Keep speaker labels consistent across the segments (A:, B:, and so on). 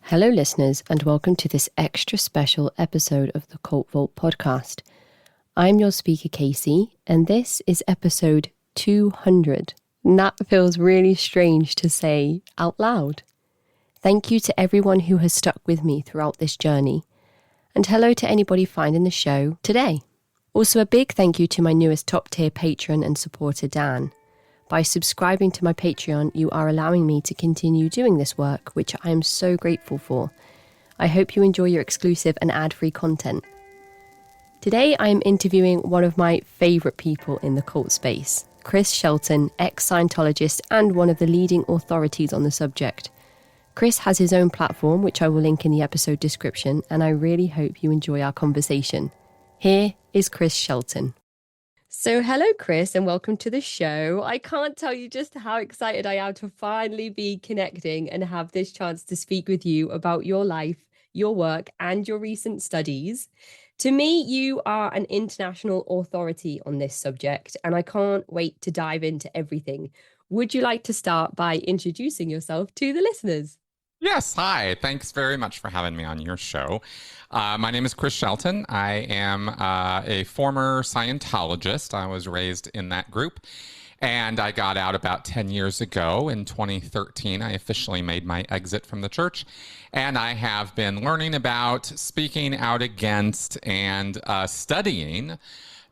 A: Hello, listeners, and welcome to this extra special episode of the Cult Vault podcast. I'm your speaker, Casey, and this is episode 200. And that feels really strange to say out loud. Thank you to everyone who has stuck with me throughout this journey. And hello to anybody finding the show today. Also, a big thank you to my newest top tier patron and supporter, Dan. By subscribing to my Patreon, you are allowing me to continue doing this work, which I am so grateful for. I hope you enjoy your exclusive and ad-free content. Today, I am interviewing one of my favourite people in the cult space, Chris Shelton, ex-Scientologist and one of the leading authorities on the subject. Chris has his own platform, which I will link in the episode description, and I really hope you enjoy our conversation. Here is Chris Shelton. So hello, Chris, and welcome to the show. I can't tell you just how excited I am to finally be connecting and have this chance to speak with you about your life, your work, and your recent studies. To me, you are an international authority on this subject, and I can't wait to dive into everything. Would you like to start by introducing yourself to the listeners?
B: Yes, hi. Thanks very much for having me on your show. My name is Chris Shelton. I am a former Scientologist. I was raised in that group, and I got out about 10 years ago. In 2013, I officially made my exit from the church, and I have been learning about, speaking out against, and studying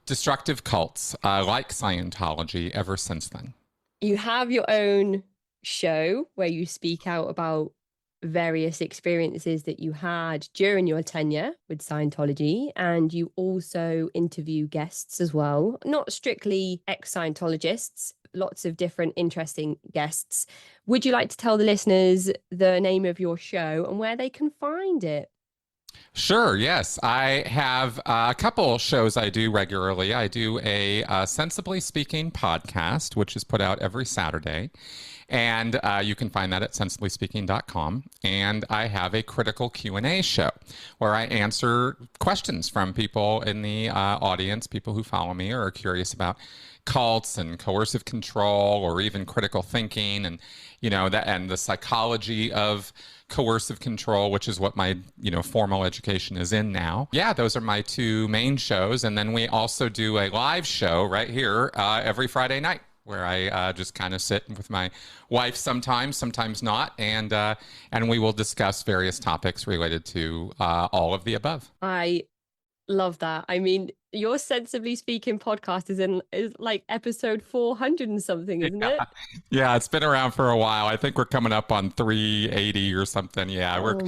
B: destructive cults like Scientology ever since then.
A: You have your own show where you speak out about various experiences that you had during your tenure with Scientology, and you also interview guests as well, not strictly ex-Scientologists, lots of different interesting guests. Would you like to tell the listeners the name of your show and where they can find it?
B: Sure, yes. I have a couple shows I do regularly. I do a Sensibly Speaking podcast, which is put out every Saturday. And you can find that at sensiblyspeaking.com. And I have a critical Q&A show where I answer questions from people in the audience, people who follow me or are curious about cults and coercive control or even critical thinking and, that and the psychology of coercive control, which is what my, formal education is in now. Yeah, those are my two main shows. And then we also do a live show right here every Friday night, where I just kind of sit with my wife sometimes not, and we will discuss various topics related to all of the above.
A: I love that. I mean, your Sensibly Speaking podcast is like episode 400 and something, isn't it?
B: Yeah, it's been around for a while. I think we're coming up on 380 or something. Yeah, we're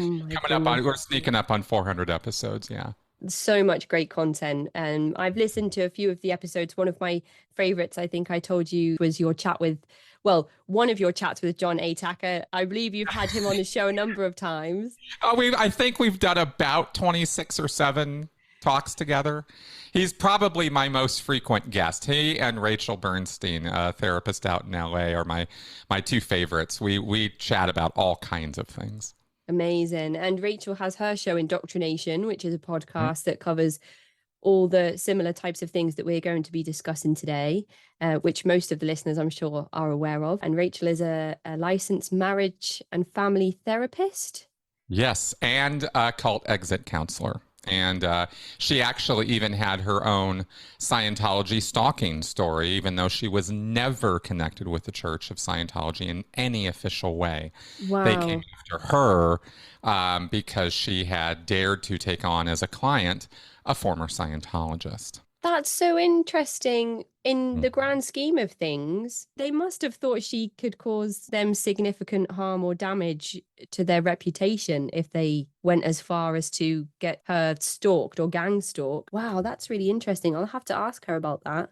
B: sneaking up on 400 episodes. Yeah.
A: So much great content, and I've listened to a few of the episodes. One of my favorites, I think I told you, was your chat with, one of your chats with John Atack. I believe you've had him on the show a number of times.
B: I think we've done about 26 or 7 talks together. He's probably my most frequent guest. He and Rachel Bernstein, a therapist out in LA, are my two favorites. We chat about all kinds of things.
A: Amazing. And Rachel has her show Indoctrination, which is a podcast that covers all the similar types of things that we're going to be discussing today, which most of the listeners, I'm sure, are aware of. And Rachel is a licensed marriage and family therapist.
B: Yes, and a cult exit counselor. And she actually even had her own Scientology stalking story, even though she was never connected with the Church of Scientology in any official way.
A: Wow.
B: They came after her because she had dared to take on as a client a former Scientologist.
A: That's so interesting. In the grand scheme of things, they must have thought she could cause them significant harm or damage to their reputation if they went as far as to get her stalked or gang stalked. Wow, that's really interesting. I'll have to ask her about that.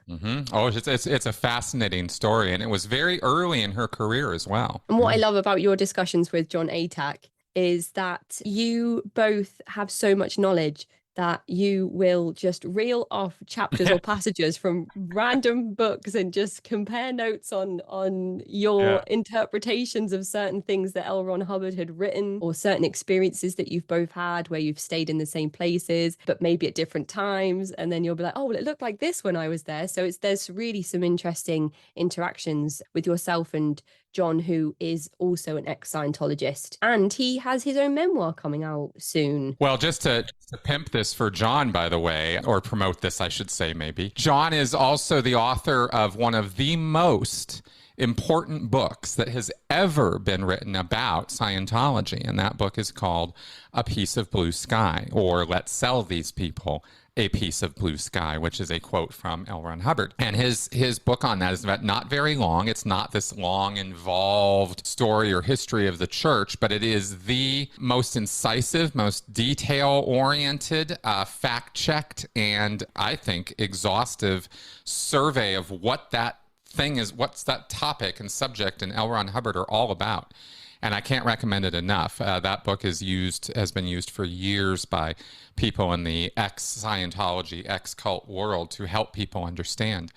B: Oh, it's a fascinating story, and it was very early in her career as well.
A: And what I love about your discussions with John Atack is that you both have so much knowledge that you will just reel off chapters or passages from random books and just compare notes on your interpretations of certain things that L. Ron Hubbard had written, or certain experiences that you've both had where you've stayed in the same places, but maybe at different times. And then you'll be like, oh, well, it looked like this when I was there. So there's really some interesting interactions with yourself and John, who is also an ex-Scientologist, and he has his own memoir coming out soon.
B: Well, just to pimp this for John, by the way, or promote this, I should say, maybe. John is also the author of one of the most important books that has ever been written about Scientology. And that book is called A Piece of Blue Sky, or Let's Sell These People a Piece of Blue Sky, which is a quote from L. Ron Hubbard. And his book on that is not very long. It's not this long, involved story or history of the church, but it is the most incisive, most detail-oriented, fact-checked, and I think exhaustive survey of what that thing is, what's that topic and subject and L. Ron Hubbard are all about. And I can't recommend it enough. That book has been used for years by people in the ex-Scientology, ex-cult world to help people understand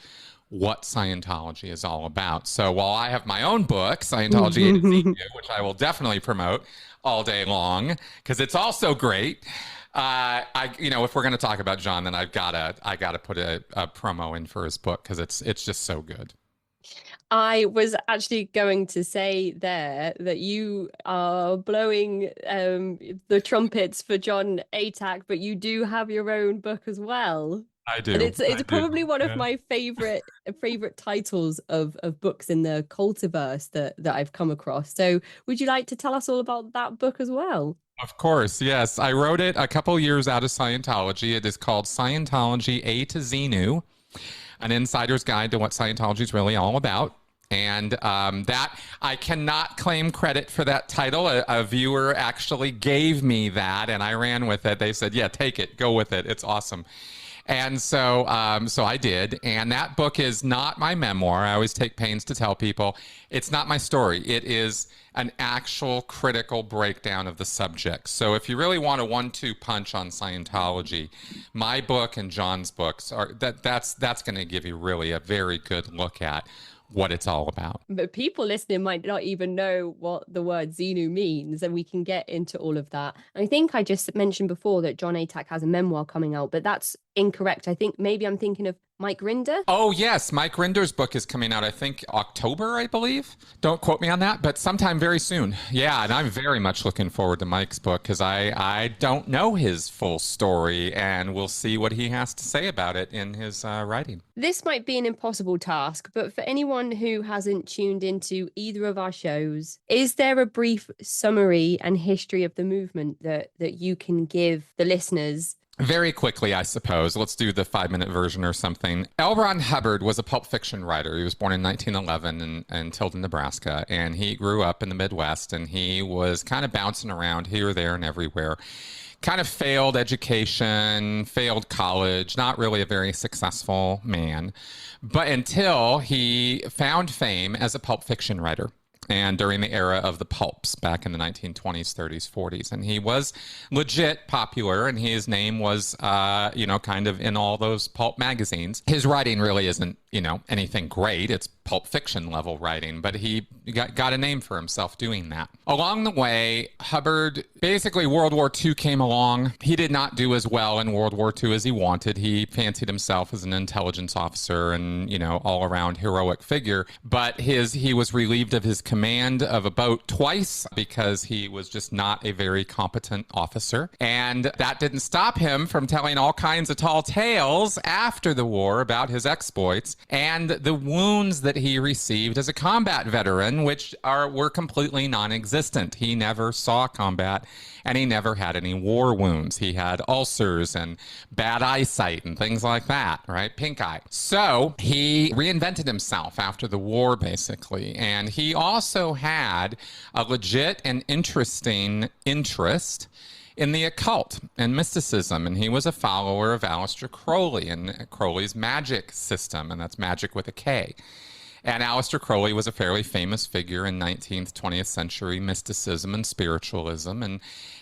B: what Scientology is all about. So while I have my own book, Scientology A to Z, which I will definitely promote all day long because it's also great. If we're going to talk about John, then I gotta put a promo in for his book because it's just so good.
A: I was actually going to say there that you are blowing the trumpets for John Atack, but you do have your own book as well.
B: I do.
A: And it's probably one of my favorite titles of books in the cultiverse that I've come across. So would you like to tell us all about that book as well?
B: Of course, yes. I wrote it a couple years out of Scientology. It is called Scientology A to Z, an insider's guide to what Scientology is really all about. And that I cannot claim credit for that title. A viewer actually gave me that, and I ran with it. They said, "Yeah, take it, go with it. It's awesome." And so I did. And that book is not my memoir. I always take pains to tell people it's not my story. It is an actual critical breakdown of the subject. So if you really want a 1-2 punch on Scientology, my book and John's books that's going to give you really a very good look at what it's all about.
A: But people listening might not even know what the word Xenu means, and we can get into all of that. I think I just mentioned before that John Atack has a memoir coming out, but that's incorrect. I think maybe I'm thinking of Mike Rinder.
B: Oh, yes. Mike Rinder's book is coming out, I think, October, I believe. Don't quote me on that, but sometime very soon. Yeah, and I'm very much looking forward to Mike's book because I don't know his full story, and we'll see what he has to say about it in his writing.
A: This might be an impossible task, but for anyone who hasn't tuned into either of our shows, is there a brief summary and history of the movement that you can give the listeners?
B: Very quickly, I suppose. Let's do the 5-minute version or something. L. Ron Hubbard was a pulp fiction writer. He was born in 1911 in Tilden, Nebraska, and he grew up in the Midwest, and he was kind of bouncing around here, there, and everywhere. Kind of failed education, failed college, not really a very successful man, but until he found fame as a pulp fiction writer. And during the era of the pulps back in the 1920s, 30s, 40s. And he was legit popular, and his name was, kind of in all those pulp magazines. His writing really isn't, anything great. It's pulp fiction level writing, but he got a name for himself doing that. Along the way, Hubbard, basically World War II came along. He did not do as well in World War II as he wanted. He fancied himself as an intelligence officer and, all around heroic figure. But he was relieved of his command of a boat twice because he was just not a very competent officer. And that didn't stop him from telling all kinds of tall tales after the war about his exploits and the wounds that he received as a combat veteran, which were completely non-existent. He never saw combat, and he never had any war wounds. He had ulcers and bad eyesight and things like that, right? Pink eye. So he reinvented himself after the war, basically, and he also had a legit and interesting interest in the occult and mysticism, and he was a follower of Aleister Crowley and Crowley's magic system, and that's magic with a K. And Aleister Crowley was a fairly famous figure in 19th, 20th century mysticism and spiritualism, and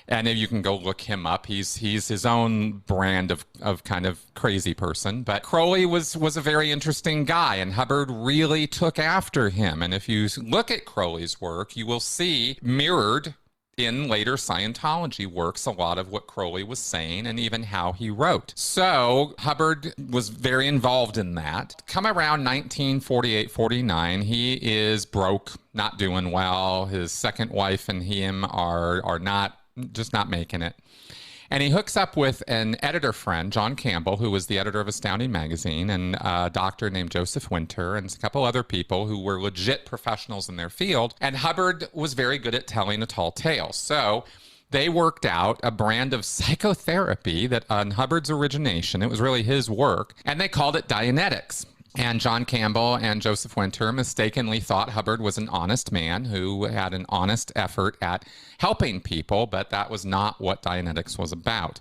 B: if you can go look him up, he's his own brand of kind of crazy person. But Crowley was a very interesting guy, and Hubbard really took after him. And if you look at Crowley's work, you will see mirrored in later Scientology works a lot of what Crowley was saying and even how he wrote. So Hubbard was very involved in that. Come around 1948-49, he is broke, not doing well. His second wife and him are not making it. And he hooks up with an editor friend, John Campbell, who was the editor of Astounding Magazine, and a doctor named Joseph Winter, and a couple other people who were legit professionals in their field. And Hubbard was very good at telling a tall tale. So they worked out a brand of psychotherapy that on Hubbard's origination, it was really his work, and they called it Dianetics. And John Campbell and Joseph Winter mistakenly thought Hubbard was an honest man who had an honest effort at helping people, but that was not what Dianetics was about.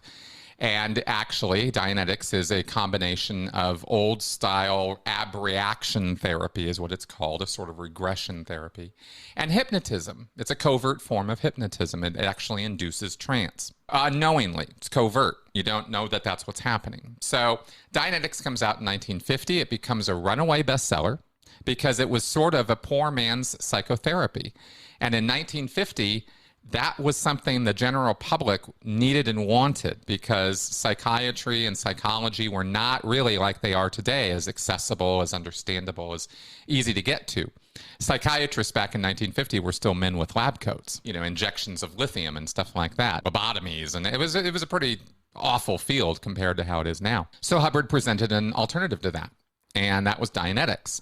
B: And actually, Dianetics is a combination of old-style abreaction therapy, is what it's called, a sort of regression therapy, and hypnotism. It's a covert form of hypnotism. It actually induces trance. Unknowingly, it's covert. You don't know that that's what's happening. So Dianetics comes out in 1950. It becomes a runaway bestseller because it was sort of a poor man's psychotherapy. And in 1950, that was something the general public needed and wanted because psychiatry and psychology were not really like they are today, as accessible, as understandable, as easy to get to. Psychiatrists back in 1950 were still men with lab coats, injections of lithium and stuff like that, lobotomies, and it was a pretty awful field compared to how it is now. So Hubbard presented an alternative to that, and that was Dianetics.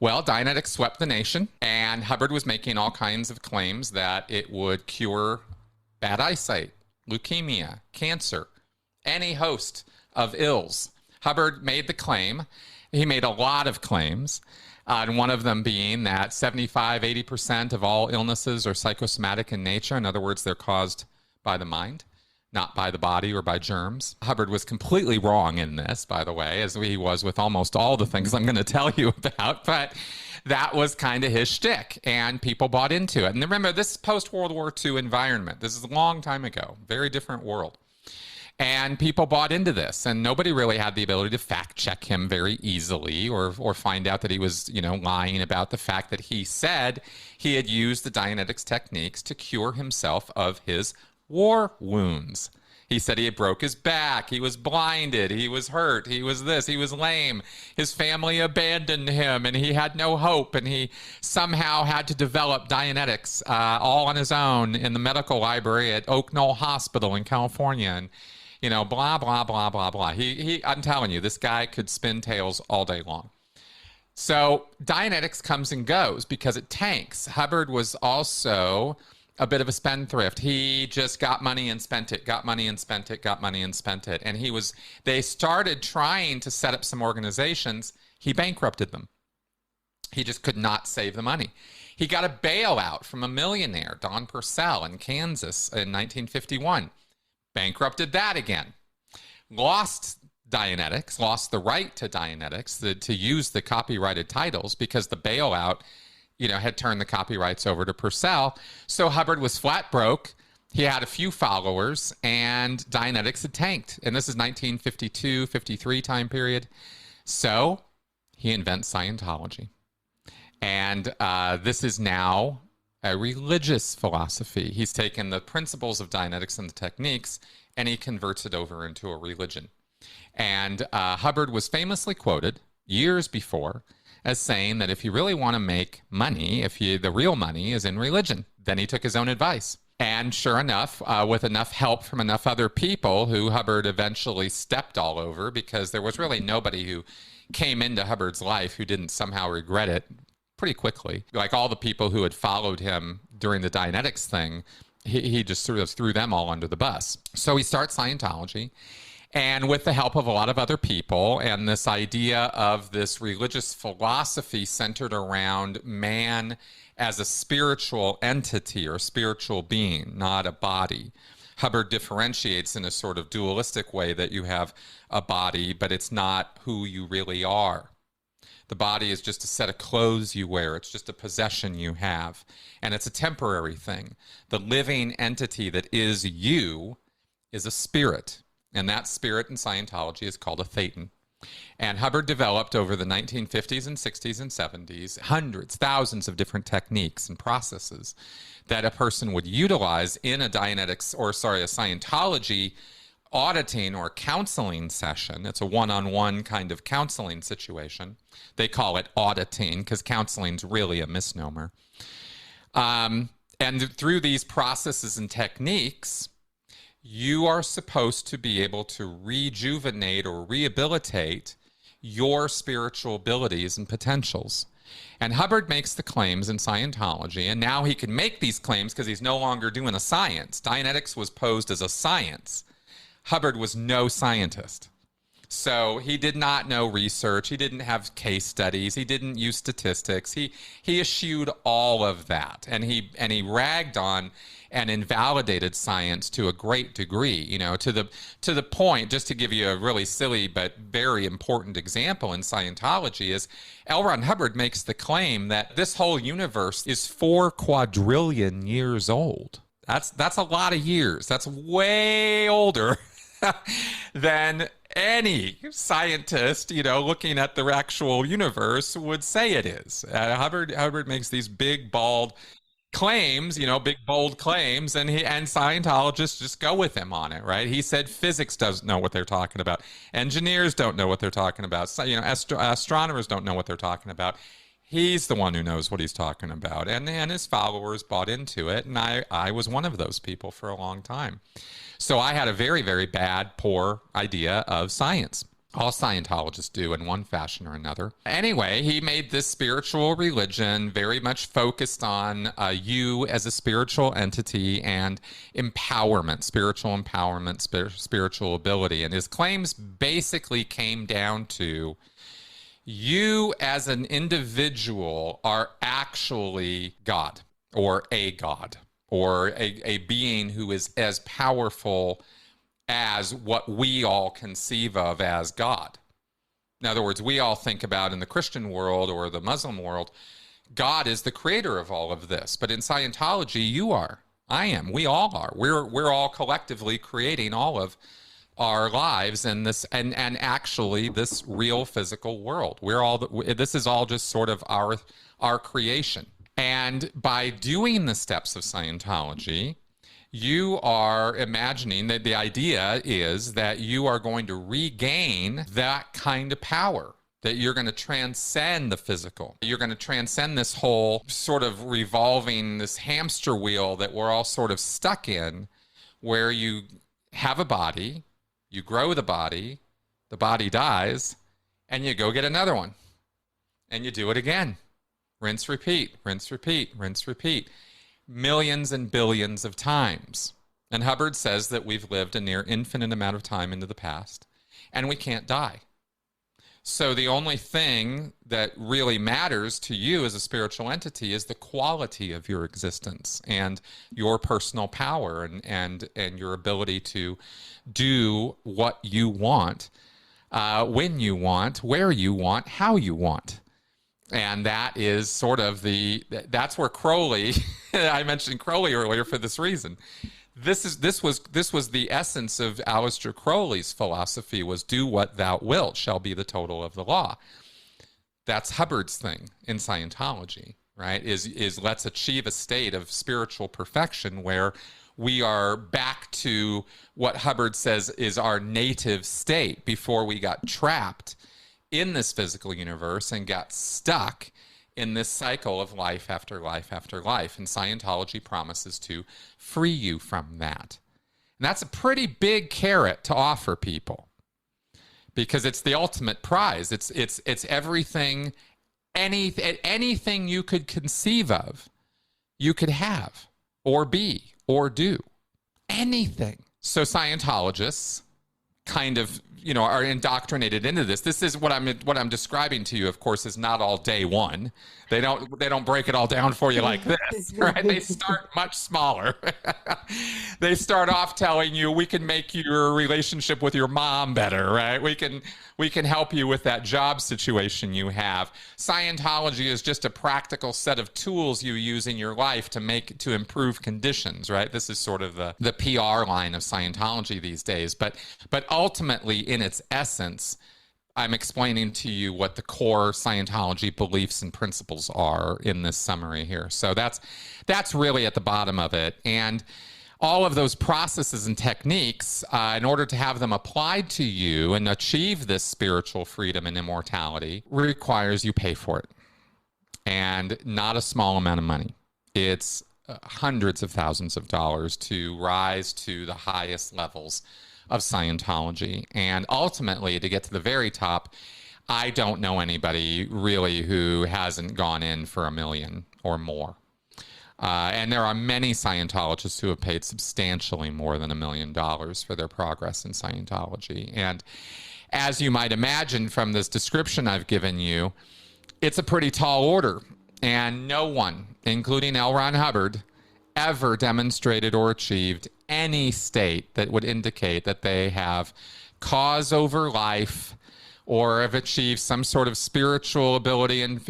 B: Well, Dianetics swept the nation, and Hubbard was making all kinds of claims that it would cure bad eyesight, leukemia, cancer, any host of ills. Hubbard made the claim. He made a lot of claims, and one of them being that 75-80% of all illnesses are psychosomatic in nature. In other words, they're caused by the mind, not by the body or by germs. Hubbard was completely wrong in this, by the way, as he was with almost all the things I'm going to tell you about, but that was kind of his shtick, and people bought into it. And remember, this is post-World War II environment. This is a long time ago, very different world. And people bought into this, and nobody really had the ability to fact-check him very easily or find out that he was, lying about the fact that he said he had used the Dianetics techniques to cure himself of his war wounds. He said he had broke his back, he was blinded, he was hurt, he was this, he was lame, his family abandoned him, and he had no hope, and he somehow had to develop Dianetics all on his own in the medical library at Oak Knoll Hospital in California, and blah, blah, blah, blah, blah. I'm telling you, this guy could spin tales all day long. So Dianetics comes and goes because it tanks. Hubbard was also a bit of a spendthrift. He just got money and spent it, got money and spent it, got money and spent it. And they started trying to set up some organizations. He bankrupted them. He just could not save the money. He got a bailout from a millionaire, Don Purcell, in Kansas in 1951. Bankrupted that again. Lost Dianetics, lost the right to Dianetics, to use the copyrighted titles because the bailout had turned the copyrights over to Purcell. So Hubbard was flat broke. He had a few followers, and Dianetics had tanked. And this is 1952, 53 time period. So he invents Scientology. And this is now a religious philosophy. He's taken the principles of Dianetics and the techniques, and he converts it over into a religion. And Hubbard was famously quoted years before as saying that if you really want to make money, the real money is in religion. Then he took his own advice. And sure enough, with enough help from enough other people who Hubbard eventually stepped all over, because there was really nobody who came into Hubbard's life who didn't somehow regret it pretty quickly. Like all the people who had followed him during the Dianetics thing, he just sort of threw them all under the bus. So he starts Scientology. And with the help of a lot of other people and this idea of this religious philosophy centered around man as a spiritual entity or spiritual being, not a body. Hubbard differentiates in a sort of dualistic way that you have a body, but it's not who you really are. The body is just a set of clothes you wear. It's just a possession you have. And it's a temporary thing. The living entity that is you is a spirit. And that spirit in Scientology is called a thetan. And Hubbard developed over the 1950s and 60s and 70s hundreds, thousands of different techniques and processes that a person would utilize in a Scientology auditing or counseling session. It's a one-on-one kind of counseling situation. They call it auditing because counseling is really a misnomer. And through these processes and techniques, you are supposed to be able to rejuvenate or rehabilitate your spiritual abilities and potentials. And Hubbard makes the claims in Scientology, and now he can make these claims because he's no longer doing a science. Dianetics was posed as a science. Hubbard was no scientist. So he did not know research. He didn't have case studies. He didn't use statistics. He eschewed all of that, and he ragged on and invalidated science to a great degree, to the point, just to give you a really silly but very important example in Scientology, is L. Ron Hubbard makes the claim that this whole universe is 4 quadrillion years old. That's a lot of years. That's way older than any scientist, looking at the actual universe would say it is. Hubbard makes these big, bald claims, big, bold claims, and Scientologists just go with him on it, right? He said physics doesn't know what they're talking about. Engineers don't know what they're talking about. So, astronomers don't know what they're talking about. He's the one who knows what he's talking about, and his followers bought into it, and I was one of those people for a long time. So I had a very, very bad, poor idea of science. All Scientologists do in one fashion or another. Anyway, he made this spiritual religion very much focused on you as a spiritual entity and empowerment, spiritual empowerment, spiritual ability. And his claims basically came down to you as an individual are actually God or a God or a being who is as powerful as what we all conceive of as God. In other words, we all think about in the Christian world or the Muslim world, God is the creator of all of this. But in Scientology, you are. I am. We all are. We're all collectively creating all of our lives in this and actually this real physical world. This is all just sort of our creation. And by doing the steps of Scientology, you are imagining that the idea is that you are going to regain that kind of power, that you're going to transcend the physical. You're going to transcend this whole sort of revolving, this hamster wheel that we're all sort of stuck in, where you have a body, you grow the body dies, and you go get another one. And you do it again. Rinse, repeat, rinse, repeat, rinse, repeat. Millions and billions of times. And Hubbard says that we've lived a near infinite amount of time into the past, and we can't die. So the only thing that really matters to you as a spiritual entity is the quality of your existence and your personal power and your ability to do what you want, when you want, where you want, how you want. And that is sort of that's where Crowley, I mentioned Crowley earlier for this reason. This was the essence of Aleister Crowley's philosophy, was do what thou wilt shall be the total of the law. That's Hubbard's thing in Scientology, right? Is let's achieve a state of spiritual perfection where we are back to what Hubbard says is our native state before we got trapped in this physical universe and got stuck in this cycle of life after life after life. And Scientology promises to free you from that. And that's a pretty big carrot to offer people, because it's the ultimate prize. It's everything, anything you could conceive of, you could have or be or do. Anything. So Scientologists kind of, are indoctrinated into this. This is what I'm describing to you, of course, is not all day one. They don't break it all down for you like this, right? They start much smaller. They start off telling you, we can make your relationship with your mom better, right? We can help you with that job situation you have. Scientology is just a practical set of tools you use in your life to improve conditions, right? This is sort of the PR line of Scientology these days. But ultimately, in its essence, I'm explaining to you what the core Scientology beliefs and principles are in this summary here. So that's really at the bottom of it. And all of those processes and techniques, in order to have them applied to you and achieve this spiritual freedom and immortality, requires you pay for it. And not a small amount of money. It's hundreds of thousands of dollars to rise to the highest levels of Scientology. And ultimately, to get to the very top, I don't know anybody really who hasn't gone in for $1 million or more. And there are many Scientologists who have paid substantially more than $1 million for their progress in Scientology. And as you might imagine from this description I've given you, it's a pretty tall order. And no one, including L. Ron Hubbard, ever demonstrated or achieved any state that would indicate that they have cause over life or have achieved some sort of spiritual ability and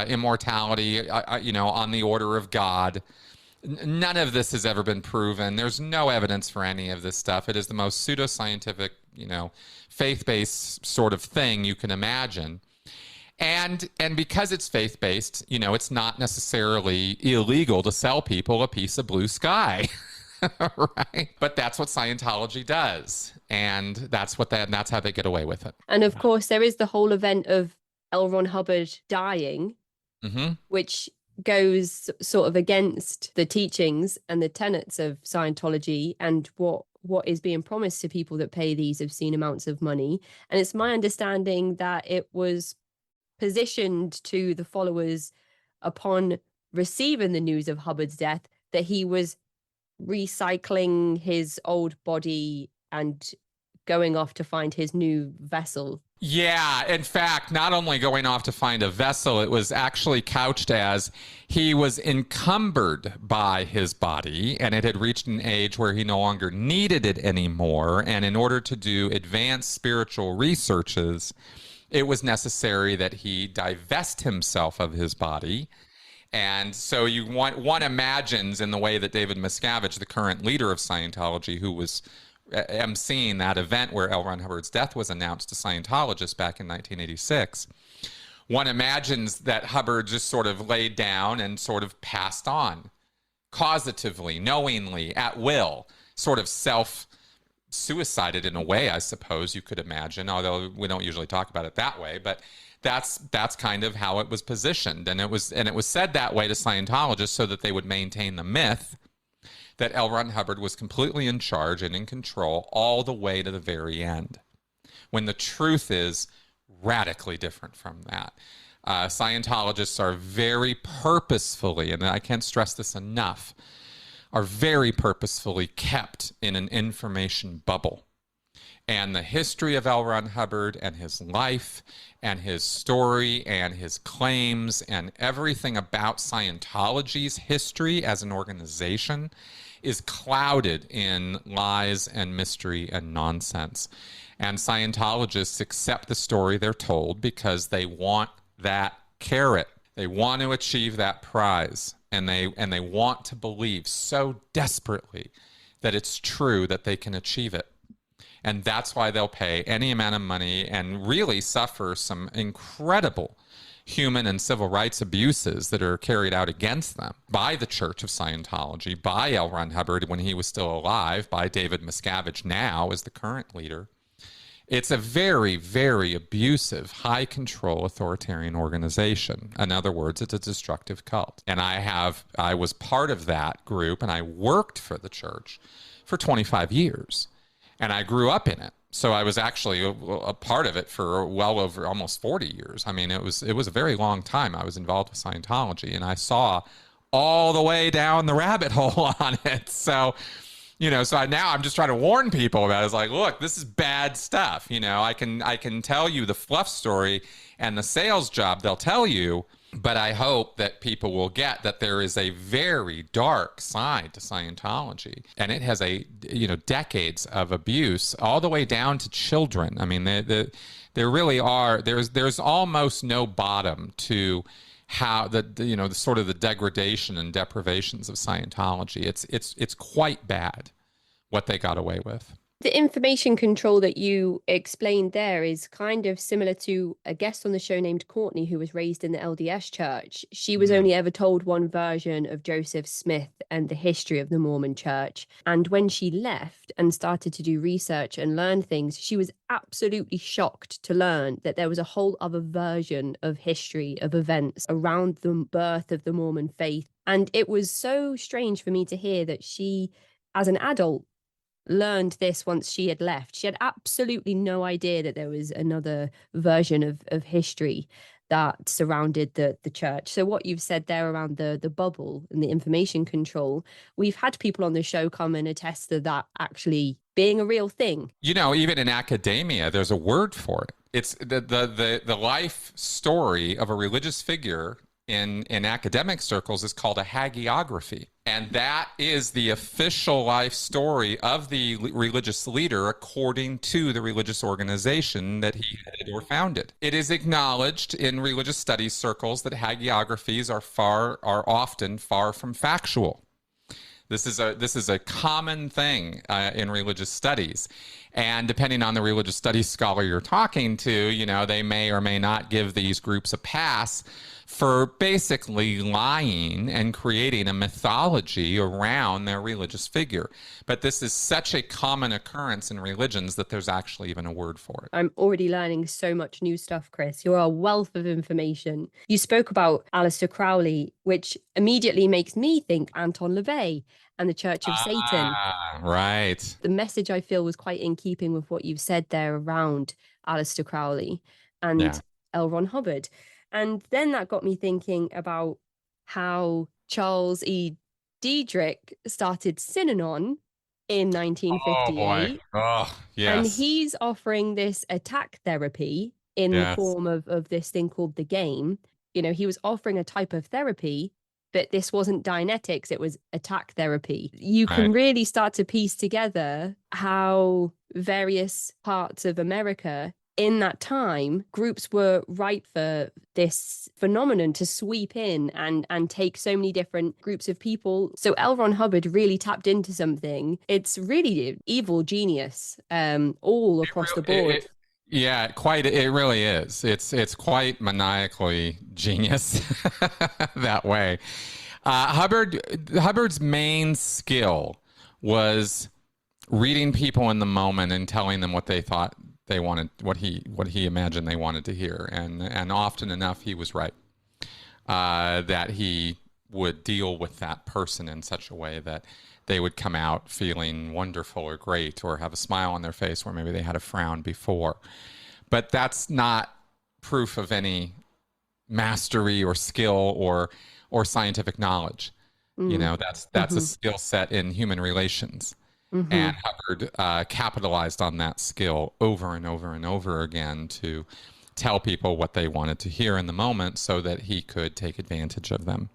B: immortality, on the order of God. None of this has ever been proven. There's no evidence for any of this stuff. It is the most pseudoscientific, faith-based sort of thing you can imagine. And because it's faith-based, it's not necessarily illegal to sell people a piece of blue sky, right? But that's what Scientology does, and that's how they get away with it.
A: And of course, there is the whole event of L. Ron Hubbard dying, which goes sort of against the teachings and the tenets of Scientology and what is being promised to people that pay these obscene amounts of money. And it's my understanding that it was positioned to the followers upon receiving the news of Hubbard's death that he was recycling his old body and going off to find his new vessel.
B: Yeah, in fact, not only going off to find a vessel, it was actually couched as he was encumbered by his body and it had reached an age where he no longer needed it anymore. And in order to do advanced spiritual researches, it was necessary that he divest himself of his body. And so one imagines, in the way that David Miscavige, the current leader of Scientology, who was emceeing that event where L. Ron Hubbard's death was announced to Scientologists back in 1986, one imagines that Hubbard just sort of laid down and sort of passed on, causatively, knowingly, at will, sort of self-suicided in a way, I suppose you could imagine, although we don't usually talk about it that way, but that's kind of how it was positioned. And it was said that way to Scientologists so that they would maintain the myth that L. Ron Hubbard was completely in charge and in control all the way to the very end, when the truth is radically different from that. Scientologists are very purposefully, and I can't stress this enough, are very purposefully kept in an information bubble. And the history of L. Ron Hubbard and his life and his story and his claims and everything about Scientology's history as an organization is clouded in lies and mystery and nonsense. And Scientologists accept the story they're told because they want that carrot. They want to achieve that prize. And they want to believe so desperately that it's true that they can achieve it. And that's why they'll pay any amount of money and really suffer some incredible human and civil rights abuses that are carried out against them by the Church of Scientology, by L. Ron Hubbard when he was still alive, by David Miscavige now as the current leader. It's a very, very abusive, high-control, authoritarian organization. In other words, it's a destructive cult. And I was part of that group, and I worked for the church for 25 years. And I grew up in it. So I was actually a part of it for well over almost 40 years. I mean, it was a very long time I was involved with Scientology, and I saw all the way down the rabbit hole on it. So, now I'm just trying to warn people about it. It's like, look, this is bad stuff. I can tell you the fluff story and the sales job they'll tell you, but I hope that people will get that there is a very dark side to Scientology, and it has decades of abuse all the way down to children. I mean, there really are. There's almost no bottom to how the sort of the degradation and deprivations of Scientology. It's quite bad what they got away with.
A: The information control that you explained there is kind of similar to a guest on the show named Courtney, who was raised in the LDS church. She was only ever told one version of Joseph Smith and the history of the Mormon church. And when she left and started to do research and learn things, she was absolutely shocked to learn that there was a whole other version of history, of events around the birth of the Mormon faith. And it was so strange for me to hear that she, as an adult, learned this once she had left. She had absolutely no idea that there was another version of history that surrounded the church. So what you've said there around the bubble and the information control, we've had people on the show come and attest to that actually being a real thing.
B: You know, even in academia, there's a word for it. It's the life story of a religious figure in academic circles is called a hagiography. And that is the official life story of the religious leader according to the religious organization that he headed or founded. It is acknowledged in religious studies circles that hagiographies are often far from factual. This is a common thing in religious studies. And depending on the religious studies scholar you're talking to, you know, they may or may not give these groups a pass for basically lying and creating a mythology around their religious figure. But this is such a common occurrence in religions that there's actually even a word for it.
A: I'm already learning so much new stuff, Chris. You're a wealth of information. You spoke about Aleister Crowley, which immediately makes me think Anton LaVey and the Church of Satan.
B: Right.
A: The message I feel was quite in keeping with what you've said there around Aleister Crowley and L. Ron Hubbard. And then that got me thinking about how Charles E. Diedrich started Synanon in 1958.
B: Oh, boy. Oh, yes.
A: And he's offering this attack therapy in the form of this thing called the game. You know, he was offering a type of therapy, but this wasn't Dianetics, it was attack therapy. You can really start to piece together how various parts of America in that time, groups were ripe for this phenomenon to sweep in and take so many different groups of people. So L. Ron Hubbard really tapped into something. It's really evil genius all across the board.
B: It really is. It's quite maniacally genius that way. Hubbard's main skill was reading people in the moment and telling them what they thought they wanted, what he imagined they wanted to hear, and often enough he was right. That he would deal with that person in such a way that they would come out feeling wonderful or great, or have a smile on their face where maybe they had a frown before. But that's not proof of any mastery or skill or scientific knowledge. You know, that's a skill set in human relations. And Hubbard capitalized on that skill over and over and over again to tell people what they wanted to hear in the moment so that he could take advantage of them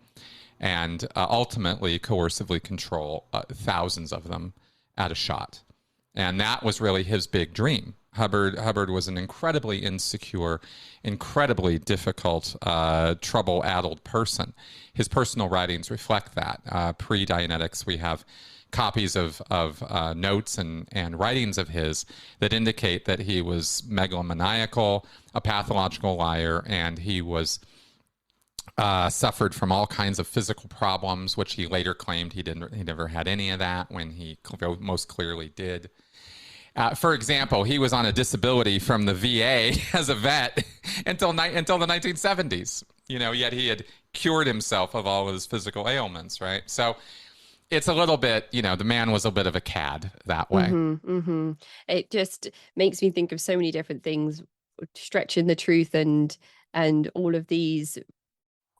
B: and ultimately coercively control thousands of them at a shot. And that was really his big dream. Hubbard was an incredibly insecure, incredibly difficult, trouble-addled person. His personal writings reflect that. Pre-Dianetics, we have copies of notes and writings of his that indicate that he was megalomaniacal, a pathological liar, and he was suffered from all kinds of physical problems, which he later claimed he never had any of that, when he most clearly did. For example, he was on a disability from the VA as a vet until the 1970s. You know, yet he had cured himself of all of his physical ailments, right? So it's a little bit, you know, the man was a bit of a cad that way.
A: It just makes me think of so many different things, stretching the truth and all of these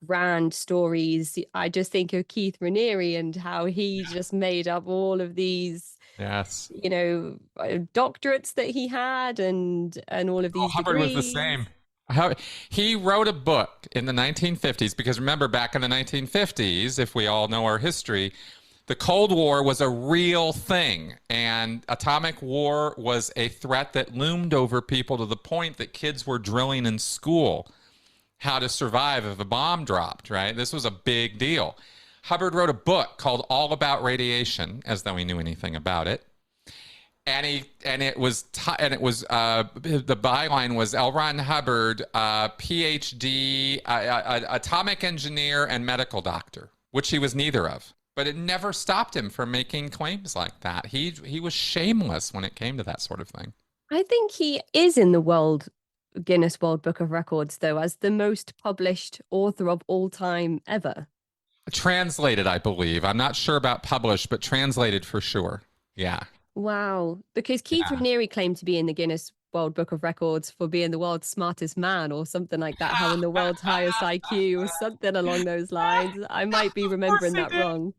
A: grand stories. I just think of Keith Raniere and how he just made up all of these, you know, doctorates that he had and all of these
B: Hubbard
A: degrees.
B: was the same. He wrote a book in the 1950s, because remember, back in the 1950s, if we all know our history, the Cold War was a real thing, and atomic war was a threat that loomed over people to the point that kids were drilling in school how to survive if a bomb dropped, right? This was a big deal. Hubbard wrote a book called All About Radiation, as though he knew anything about it. The byline was L. Ron Hubbard, PhD, atomic engineer and medical doctor, which he was neither of. But it never stopped him from making claims like that. He was shameless when it came to that sort of thing.
A: I think he is in the Guinness World Book of Records, though, as the most published author of all time ever.
B: Translated, I believe. I'm not sure about published, but translated for sure. Yeah.
A: Wow. Because Keith Raniere claimed to be in the Guinness World Book of Records for being the world's smartest man or something like that, having the world's highest IQ or something along those lines. I might be remembering that wrong.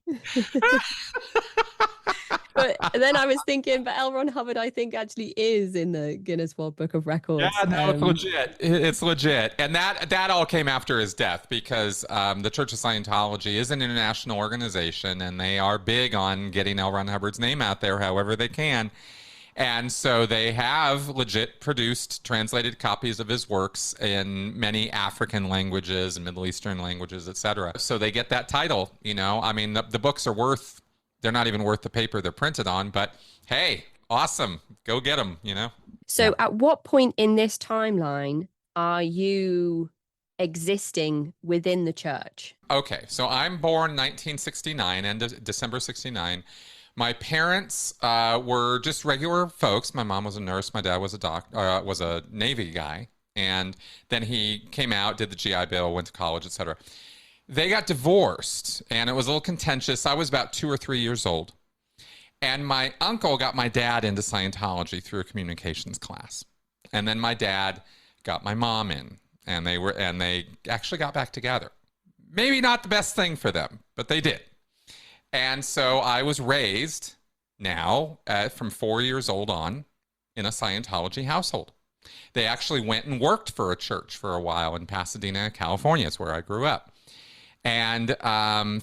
A: But then I was thinking, but L. Ron Hubbard, I think, actually is in the Guinness World Book of Records.
B: Yeah, no, it's legit. It's legit. And that all came after his death because the Church of Scientology is an international organization, and they are big on getting L. Ron Hubbard's name out there however they can. And so they have legit produced translated copies of his works in many African languages and Middle Eastern languages, etc. So they get that title, you know. I mean, the books are they're not even worth the paper they're printed on, but hey, awesome. Go get them, you know?
A: So at what point in this timeline are you existing within the church?
B: Okay, so I'm born 1969, end of December 69. My parents were just regular folks. My mom was a nurse. My dad was was a Navy guy. And then he came out, did the GI Bill, went to college, etc. They got divorced, and it was a little contentious. I was about 2 or 3 years old. And my uncle got my dad into Scientology through a communications class. And then my dad got my mom in, and they actually got back together. Maybe not the best thing for them, but they did. And so I was raised now from 4 years old on in a Scientology household. They actually went and worked for a church for a while in Pasadena, California. Is where I grew up. And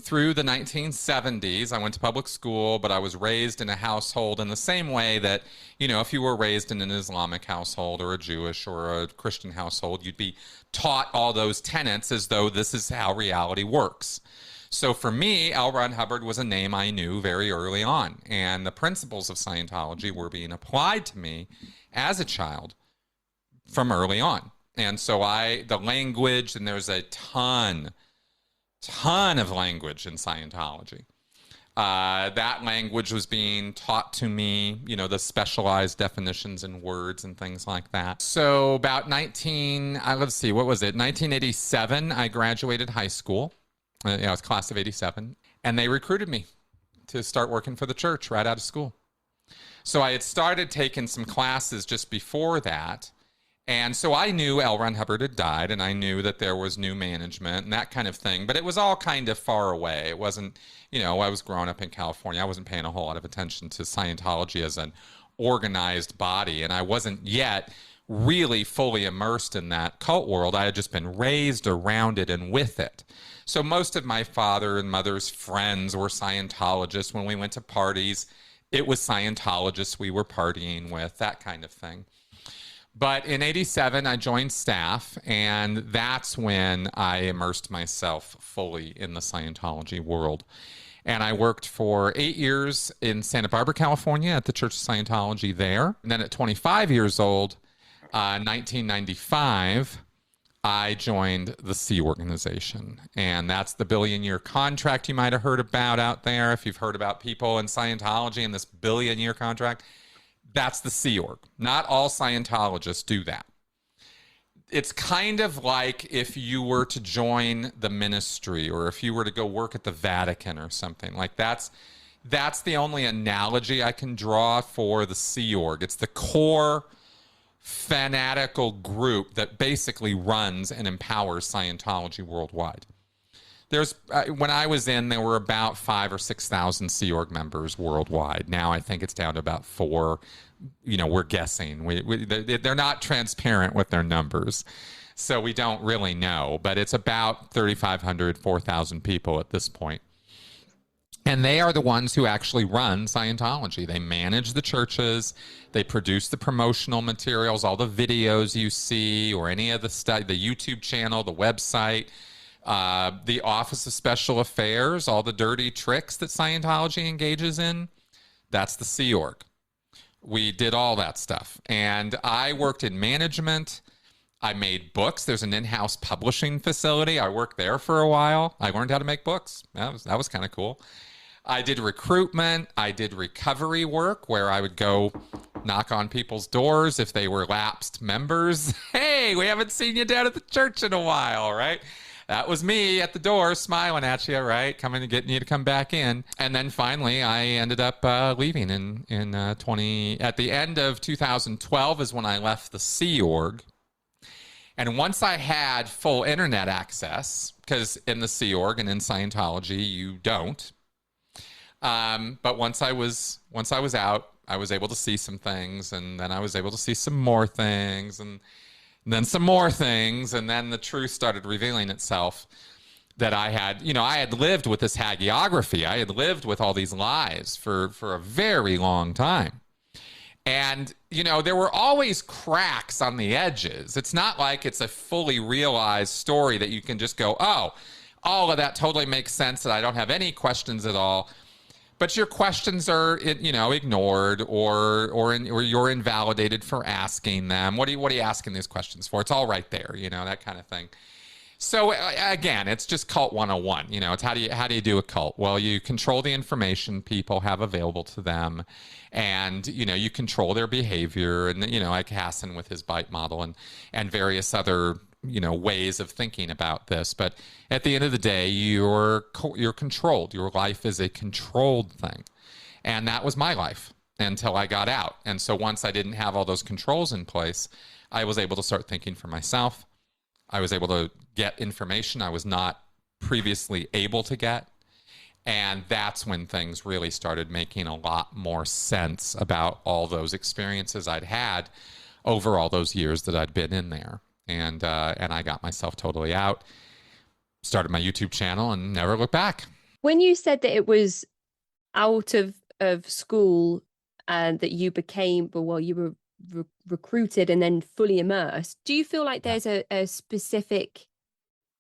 B: through the 1970s, I went to public school, but I was raised in a household in the same way that, you know, if you were raised in an Islamic household or a Jewish or a Christian household, you'd be taught all those tenets as though this is how reality works. So for me, L. Ron Hubbard was a name I knew very early on, and the principles of Scientology were being applied to me as a child from early on. And so the language, and there's a ton of language in Scientology. That language was being taught to me, you know, the specialized definitions and words and things like that. So about 1987, I graduated high school. I was class of 87. And they recruited me to start working for the church right out of school. So I had started taking some classes just before that. And so I knew L. Ron Hubbard had died, and I knew that there was new management and that kind of thing, but it was all kind of far away. It wasn't, you know, I was growing up in California. I wasn't paying a whole lot of attention to Scientology as an organized body, and I wasn't yet really fully immersed in that cult world. I had just been raised around it and with it. So most of my father and mother's friends were Scientologists. When we went to parties, it was Scientologists we were partying with, that kind of thing. But in 87, I joined staff, and that's when I immersed myself fully in the Scientology world. And I worked for 8 years in Santa Barbara, California at the Church of Scientology there. And then at 25 years old, 1995, I joined the Sea Organization. And that's the billion-year contract you might have heard about out there. If you've heard about people in Scientology and this billion-year contract, that's the Sea Org. Not all Scientologists do that. It's kind of like if you were to join the ministry or if you were to go work at the Vatican or something. Like that's the only analogy I can draw for the Sea Org. It's the core fanatical group that basically runs and empowers Scientology worldwide. When I was in, there were about 5,000 or 6,000 Sea Org members worldwide. Now I think it's down to about 4. You know, we're guessing. They're not transparent with their numbers, so we don't really know. But it's about 3,500, 4,000 people at this point. And they are the ones who actually run Scientology. They manage the churches. They produce the promotional materials, all the videos you see, or any of the stuff, the YouTube channel, the website. The Office of Special Affairs, all the dirty tricks that Scientology engages in, that's the Sea Org. We did all that stuff. And I worked in management. I made books. There's an in-house publishing facility. I worked there for a while. I learned how to make books. That was kind of cool. I did recruitment. I did recovery work where I would go knock on people's doors if they were lapsed members. Hey, we haven't seen you down at the church in a while, right? That was me at the door smiling at you, right? Coming to get you to come back in. And then finally, I ended up leaving at the end of 2012 is when I left the Sea Org. And once I had full internet access, because in the Sea Org and in Scientology, you don't. But once I was out, I was able to see some things, and then I was able to see some more things, and then some more things, and then the truth started revealing itself that I had lived with this hagiography. I had lived with all these lies for a very long time. And, there were always cracks on the edges. It's not like it's a fully realized story that you can just go, oh, all of that totally makes sense, that I don't have any questions at all. But your questions are, ignored or you're invalidated for asking them. What are you asking these questions for? It's all right there, that kind of thing. So again, it's just cult 101. It's how do you do a cult? Well, you control the information people have available to them, and you control their behavior, and like Hassan with his bite model and various other ways of thinking about this. But at the end of the day, you're controlled. Your life is a controlled thing. And that was my life until I got out. And so once I didn't have all those controls in place, I was able to start thinking for myself. I was able to get information I was not previously able to get. And that's when things really started making a lot more sense about all those experiences I'd had over all those years that I'd been in there. And I got myself totally out, started my YouTube channel, and never looked back.
A: When you said that it was out of school and that you became, you were recruited and then fully immersed, do you feel like there's a specific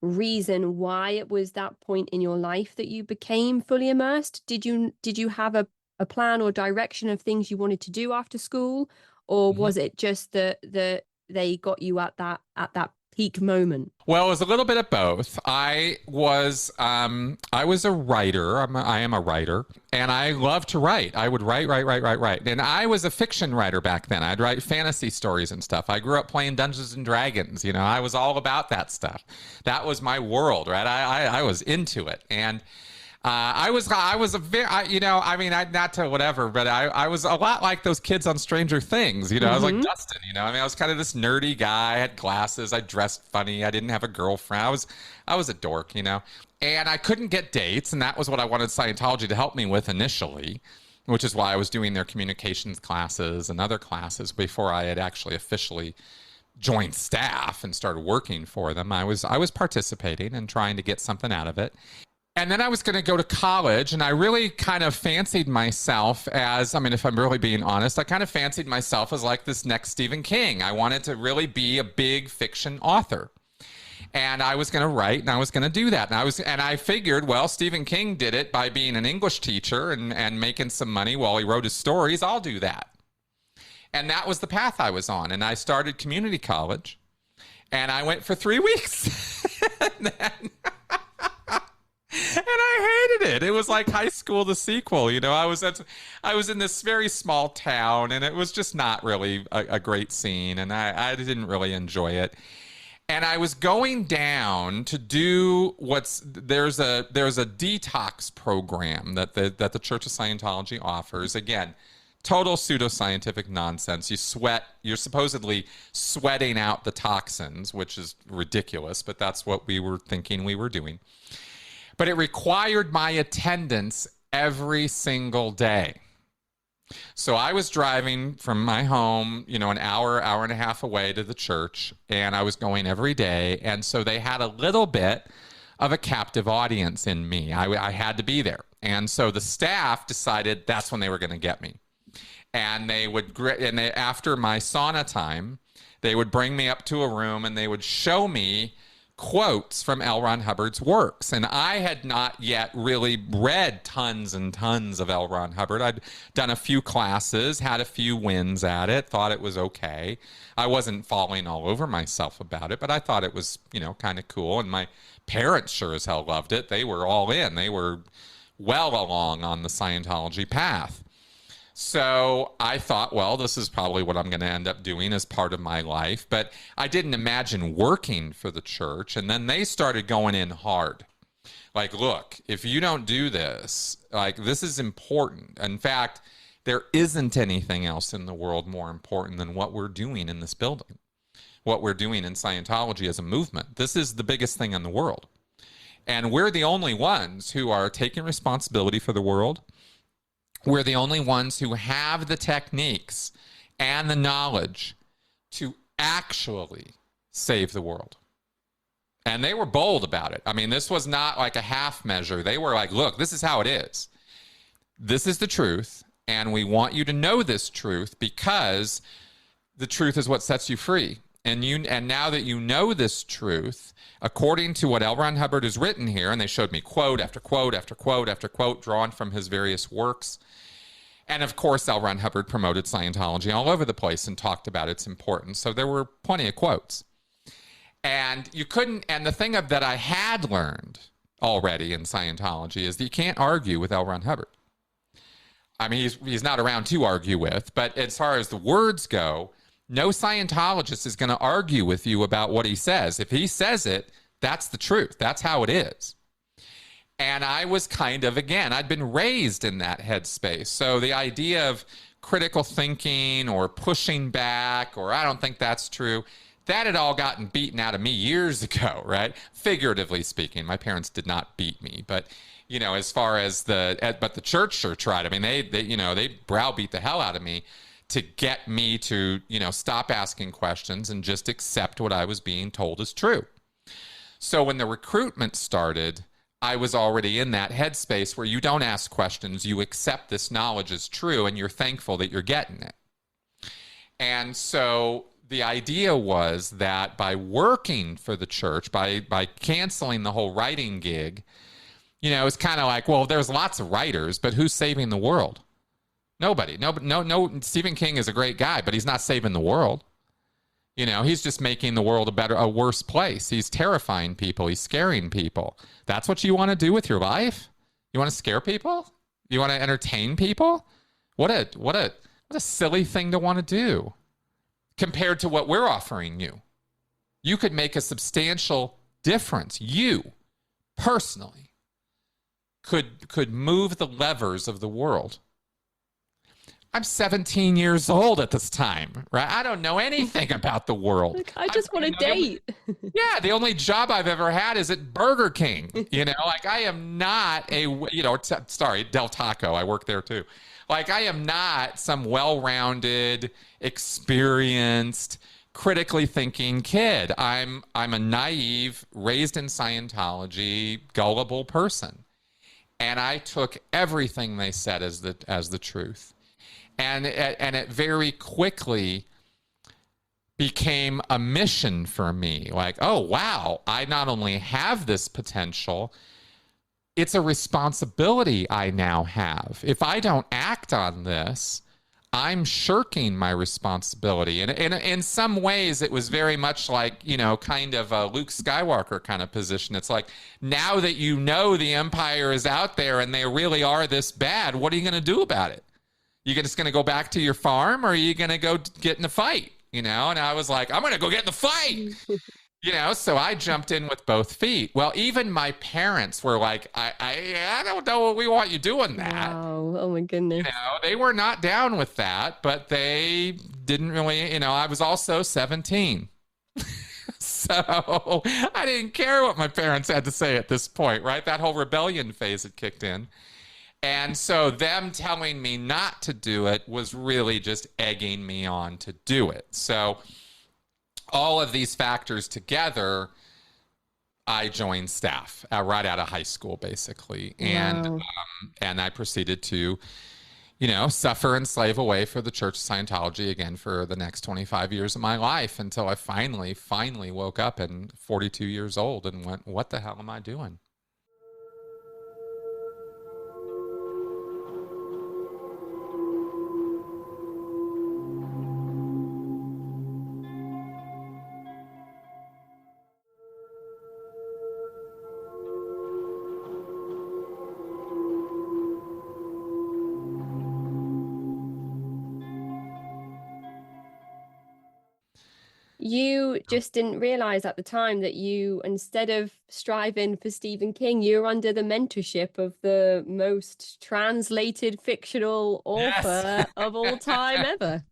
A: reason why it was that point in your life that you became fully immersed? Did you have a plan or direction of things you wanted to do after school, or was it just that they got you at that peak moment?
B: Well, it was a little bit of both. I was a writer. I am a writer, and I love to write. I would write. And I was a fiction writer back then. I'd write fantasy stories and stuff. I grew up playing Dungeons and Dragons. I was all about that stuff. That was my world, right? I was into it. And I was a very, not to whatever, but I was a lot like those kids on Stranger Things. I was like Dustin, I was kind of this nerdy guy. I had glasses. I dressed funny. I didn't have a girlfriend. I was a dork, and I couldn't get dates. And that was what I wanted Scientology to help me with initially, which is why I was doing their communications classes and other classes before I had actually officially joined staff and started working for them. I was participating and trying to get something out of it. And then I was going to go to college, and I really kind of fancied myself as, if I'm really being honest, I kind of fancied myself as like this next Stephen King. I wanted to really be a big fiction author. And I was going to write, and I was going to do that. And I figured, well, Stephen King did it by being an English teacher and making some money while he wrote his stories. I'll do that. And that was the path I was on. And I started community college, and I went for 3 weeks. And I hated it. It was like high school, the sequel. I was in this very small town, and it was just not really a great scene, and I didn't really enjoy it. And I was going down to do there's a detox program that the Church of Scientology offers. Again, total pseudoscientific nonsense. You're supposedly sweating out the toxins, which is ridiculous, but that's what we were thinking we were doing. But it required my attendance every single day. So I was driving from my home, an hour and a half away to the church, and I was going every day. And so they had a little bit of a captive audience in me. I had to be there. And so the staff decided that's when they were going to get me. And after my sauna time, they would bring me up to a room, and they would show me quotes from L. Ron Hubbard's works. And I had not yet really read tons and tons of L. Ron Hubbard. I'd done a few classes, had a few wins at it, thought it was okay. I wasn't falling all over myself about it, but I thought it was, kind of cool. And my parents sure as hell loved it. They were all in. They were well along on the Scientology path. So I thought, well, this is probably what I'm going to end up doing as part of my life. But I didn't imagine working for the church. And then they started going in hard. Like, look, if you don't do this, like, this is important. In fact, there isn't anything else in the world more important than what we're doing in this building, what we're doing in Scientology as a movement. This is the biggest thing in the world. And we're the only ones who are taking responsibility for the world. We're the only ones who have the techniques and the knowledge to actually save the world. And they were bold about it. I mean, this was not like a half measure. They were like, look, this is how it is. This is the truth. And we want you to know this truth because the truth is what sets you free. And now that you know this truth, according to what L. Ron Hubbard has written here, and they showed me quote after quote after quote after quote drawn from his various works. And of course, L. Ron Hubbard promoted Scientology all over the place and talked about its importance. So there were plenty of quotes. And you couldn't, and the thing that I had learned already in Scientology is that you can't argue with L. Ron Hubbard. I mean, he's not around to argue with, but as far as the words go, no Scientologist is going to argue with you about what he says. If he says it, that's the truth. That's how it is. And I was kind of, again, I'd been raised in that headspace. So the idea of critical thinking or pushing back, or I don't think that's true, that had all gotten beaten out of me years ago, right? Figuratively speaking, my parents did not beat me, but as far as but the church sure tried. I mean, they browbeat the hell out of me to get me to, stop asking questions and just accept what I was being told is true. So when the recruitment started, I was already in that headspace where you don't ask questions, you accept this knowledge as true, and you're thankful that you're getting it. And so the idea was that by working for the church, by canceling the whole writing gig, it's kind of like, well, there's lots of writers, but who's saving the world? Nobody. No. Stephen King is a great guy, but he's not saving the world. He's just making the world a worse place. He's terrifying people. He's scaring people. That's what you want to do with your life? You want to scare people? You want to entertain people? What a silly thing to want to do compared to what we're offering you. You could make a substantial difference. You, personally, could move the levers of the world. I'm 17 years old at this time, right? I don't know anything about the world.
A: I just want to date.
B: The only job I've ever had is at Burger King. I am not sorry, Del Taco. I work there too. I am not some well-rounded, experienced, critically thinking kid. I'm a naive, raised in Scientology, gullible person. And I took everything they said as the truth. And it very quickly became a mission for me. Like, oh, wow, I not only have this potential, it's a responsibility I now have. If I don't act on this, I'm shirking my responsibility. And in some ways, it was very much like, kind of a Luke Skywalker kind of position. It's like, now that you know the Empire is out there and they really are this bad, what are you going to do about it? You just going to go back to your farm, or are you going to go get in a fight? And I was like, I'm going to go get in the fight. So I jumped in with both feet. Well, even my parents were like, I don't know what we want you doing that.
A: Wow. Oh my goodness.
B: They were not down with that, but they didn't really, I was also 17. So I didn't care what my parents had to say at this point, right? That whole rebellion phase had kicked in. And so them telling me not to do it was really just egging me on to do it. So all of these factors together, I joined staff right out of high school, basically. And
A: Wow.
B: And I proceeded to, suffer and slave away for the Church of Scientology again for the next 25 years of my life until I finally woke up and 42 years old and went, what the hell am I doing?
A: You just didn't realize at the time that you, instead of striving for Stephen King, you're under the mentorship of the most translated fictional author
B: Yes.
A: of all time ever.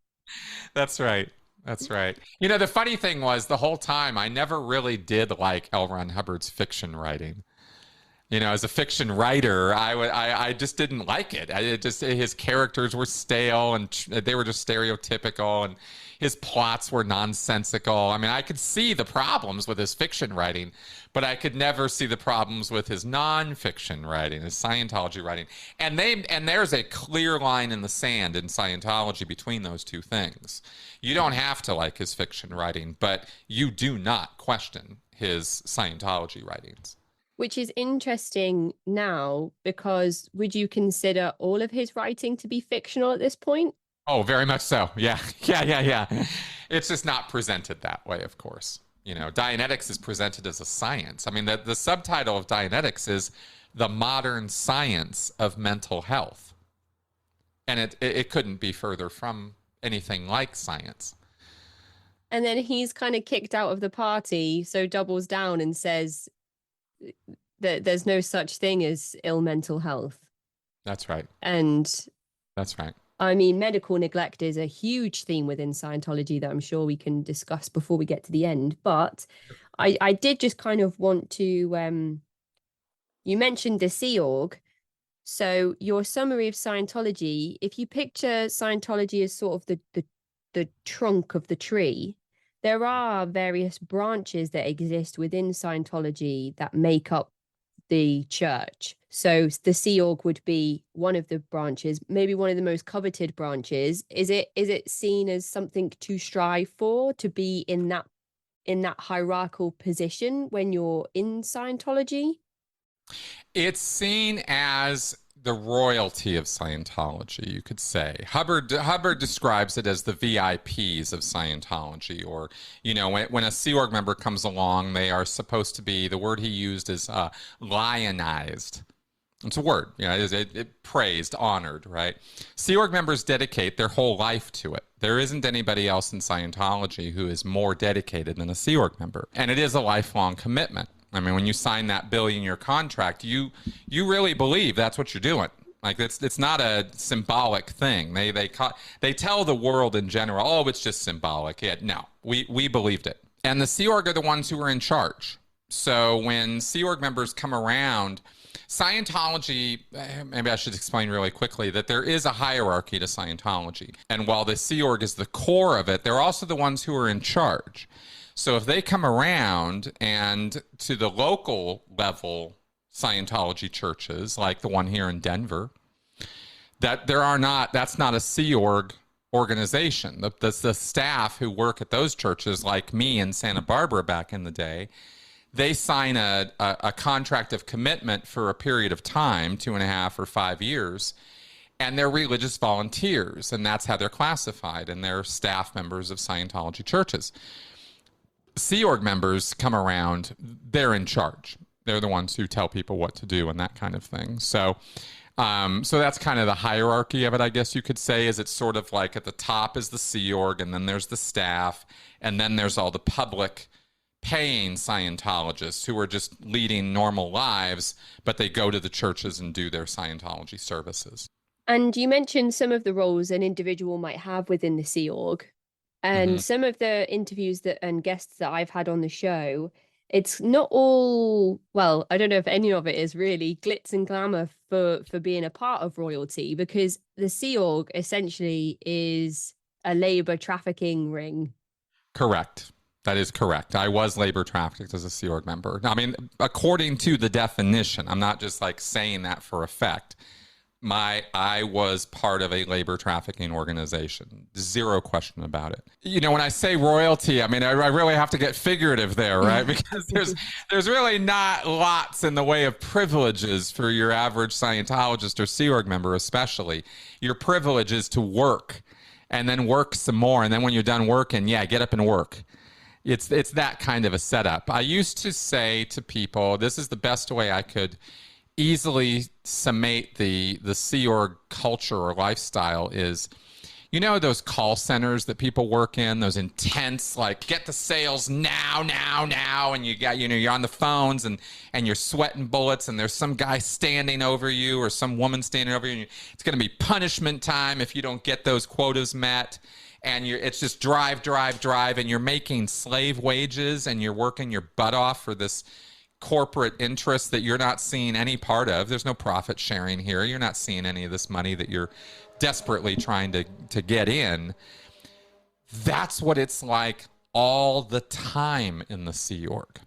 B: That's right. That's right. The funny thing was the whole time I never really did like L. Ron Hubbard's fiction writing. As a fiction writer, I just didn't like it. His characters were stale and they were just stereotypical, and his plots were nonsensical. I mean, I could see the problems with his fiction writing, but I could never see the problems with his nonfiction writing, his Scientology writing. And there's a clear line in the sand in Scientology between those two things. You don't have to like his fiction writing, but you do not question his Scientology writings.
A: Which is interesting now, because would you consider all of his writing to be fictional at this point?
B: Oh, very much so. Yeah. Yeah. It's just not presented that way, of course. Dianetics is presented as a science. I mean, the subtitle of Dianetics is The Modern Science of Mental Health. And it couldn't be further from anything like science.
A: And then he's kind of kicked out of the party, so doubles down and says that there's no such thing as ill mental health.
B: That's right.
A: And
B: that's right.
A: I mean, medical neglect is a huge theme within Scientology that I'm sure we can discuss before we get to the end. But I did just kind of want to, you mentioned the Sea Org. So your summary of Scientology, if you picture Scientology as sort of the trunk of the tree, there are various branches that exist within Scientology that make up the church. So the Sea Org would be one of the branches, maybe one of the most coveted branches. Is it seen as something to strive for, to be in that hierarchical position when you're in Scientology?
B: It's seen as the royalty of Scientology, you could say. Hubbard describes it as the VIPs of Scientology, or, when a Sea Org member comes along, they are supposed to be, the word he used is lionized. It's a word, it praised, honored, right? Sea Org members dedicate their whole life to it. There isn't anybody else in Scientology who is more dedicated than a Sea Org member. And it is a lifelong commitment. I mean, when you sign that billion-year contract, you really believe that's what you're doing. Like, it's not a symbolic thing. They tell the world in general, oh, it's just symbolic. Yeah, no, we believed it. And the Sea Org are the ones who are in charge. So when Sea Org members come around, Scientology, maybe I should explain really quickly that there is a hierarchy to Scientology. And while the Sea Org is the core of it, they're also the ones who are in charge. So if they come around and to the local level Scientology churches, like the one here in Denver, that's not a Sea Org organization. The staff who work at those churches, like me in Santa Barbara back in the day, they sign a contract of commitment for a period of time, 2.5 or 5 years, and they're religious volunteers, and that's how they're classified, and they're staff members of Scientology churches. Sea Org members come around, they're in charge. They're the ones who tell people what to do and that kind of thing. So that's kind of the hierarchy of it, I guess you could say, is it's sort of like at the top is the Sea Org, and then there's the staff, and then there's all the public paying Scientologists who are just leading normal lives, but they go to the churches and do their Scientology services.
A: And you mentioned some of the roles an individual might have within the Sea Org. And some of the interviews and guests that I've had on the show, it's not all, well, I don't know if any of it is really glitz and glamour for being a part of royalty, because the Sea Org essentially is a labor trafficking ring.
B: Correct. That is correct. I was labor trafficked as a Sea Org member. I mean, according to the definition, I'm not just like saying that for effect. I was part of a labor trafficking organization. Zero question about it. You know, when I say royalty, I mean, I really have to get figurative there, right? Because there's really not lots in the way of privileges for your average Scientologist or Sea Org member, especially. Your privilege is to work and then work some more. And then when you're done working, yeah, get up and work. It's that kind of a setup. I used to say to people, this is the best way I could easily summate the Sea Org culture or lifestyle is, you know, those call centers that people work in, those intense, like, get the sales now, and you got, you know, you're on the phones and you're sweating bullets, and there's some guy standing over you or some woman standing over you, and it's going to be punishment time if you don't get those quotas met. And it's just drive, and you're making slave wages, and you're working your butt off for this corporate interest that you're not seeing any part of. There's no profit sharing here. You're not seeing any of this money that you're desperately trying to get in. That's what it's like all the time in the Sea Org.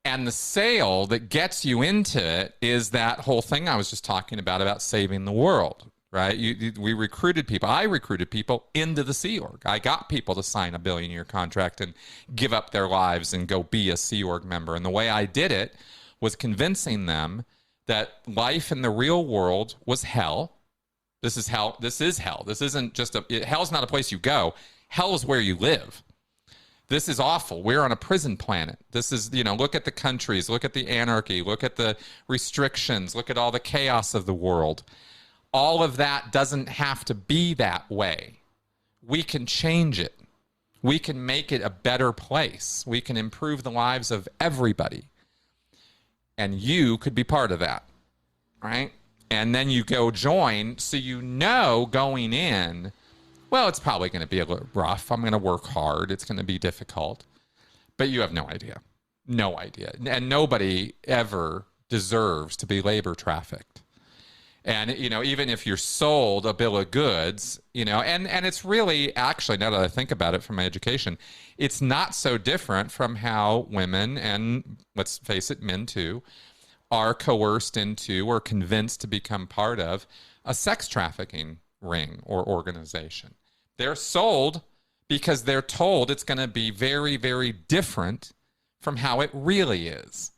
B: And the sale that gets you into it is that whole thing I was just talking about saving the world. Right? We recruited people. I recruited people into the Sea Org. I got people to sign a billion-year contract and give up their lives and go be a Sea Org member. And the way I did it was convincing them that life in the real world was hell. This is hell. This is hell. This isn't just hell's not a place you go. Hell is where you live. This is awful. We're on a prison planet. This is, you know, look at the countries, look at the anarchy, look at the restrictions, look at all the chaos of the world. All of that doesn't have to be that way. We can change it. We can make it a better place. We can improve the lives of everybody. And you could be part of that, right? And then you go join, so you know going in, well, it's probably going to be a little rough. I'm going to work hard. It's going to be difficult. But you have no idea. No idea. And nobody ever deserves to be labor trafficked. And, you know, even if you're sold a bill of goods, you know, and it's really, actually, now that I think about it from my education, it's not so different from how women, and let's face it, men too, are coerced into or convinced to become part of a sex trafficking ring or organization. They're sold because they're told it's going to be very, very different from how it really is.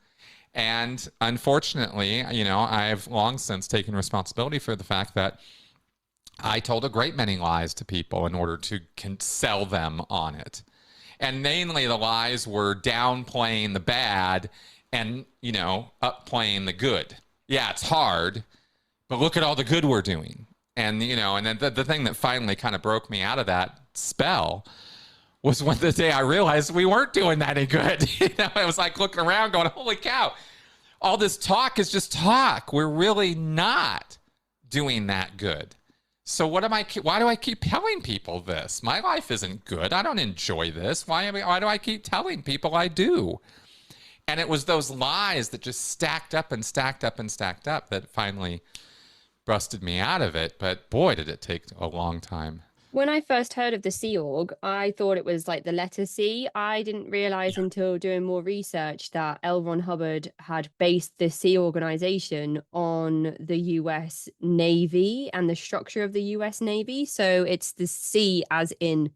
B: And unfortunately, you know, I've long since taken responsibility for the fact that I told a great many lies to people in order to sell them on it. And mainly the lies were downplaying the bad and, you know, upplaying the good. Yeah, it's hard, but look at all the good we're doing. And, you know, and then the thing that finally kind of broke me out of that spell was when the day I realized we weren't doing that any good. You know, I was like looking around going, holy cow, all this talk is just talk. We're really not doing that good. So why do I keep telling people this? My life isn't good. I don't enjoy this. Why do I keep telling people I do? And it was those lies that just stacked up and stacked up and stacked up that finally busted me out of it. But boy, did it take a long time.
A: When I first heard of the Sea Org, I thought it was like the letter C. I didn't realize until doing more research that L. Ron Hubbard had based the Sea organization on the US Navy and the structure of the US Navy. So it's the sea as in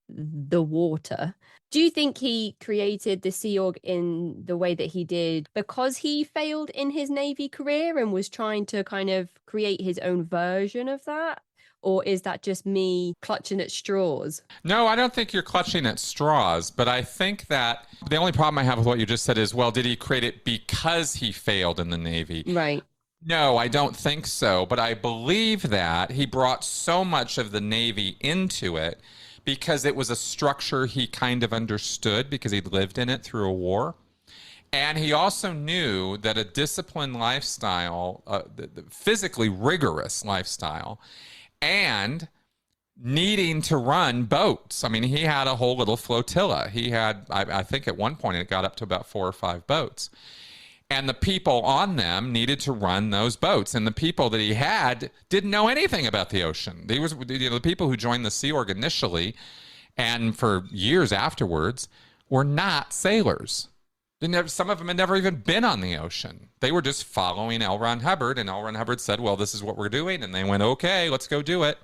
A: the water. Do you think he created the Sea Org in the way that he did because he failed in his Navy career and was trying to kind of create his own version of that? Or is that just me clutching at straws?
B: No, I don't think you're clutching at straws, but I think that the only problem I have with what you just said is, well, did he create it because he failed in the Navy?
A: Right.
B: No, I don't think so, but I believe that he brought so much of the Navy into it because it was a structure he kind of understood because he'd lived in it through a war. And he also knew that a disciplined lifestyle, the physically rigorous lifestyle, and needing to run boats. I mean, he had a whole little flotilla. He had, I think at one point it got up to about 4 or 5 boats. And the people on them needed to run those boats. And the people that he had didn't know anything about the ocean. The people who joined the Sea Org initially and for years afterwards were not sailors. Some of them had never even been on the ocean. They were just following L. Ron Hubbard, and L. Ron Hubbard said, well, this is what we're doing. And they went, okay, let's go do it.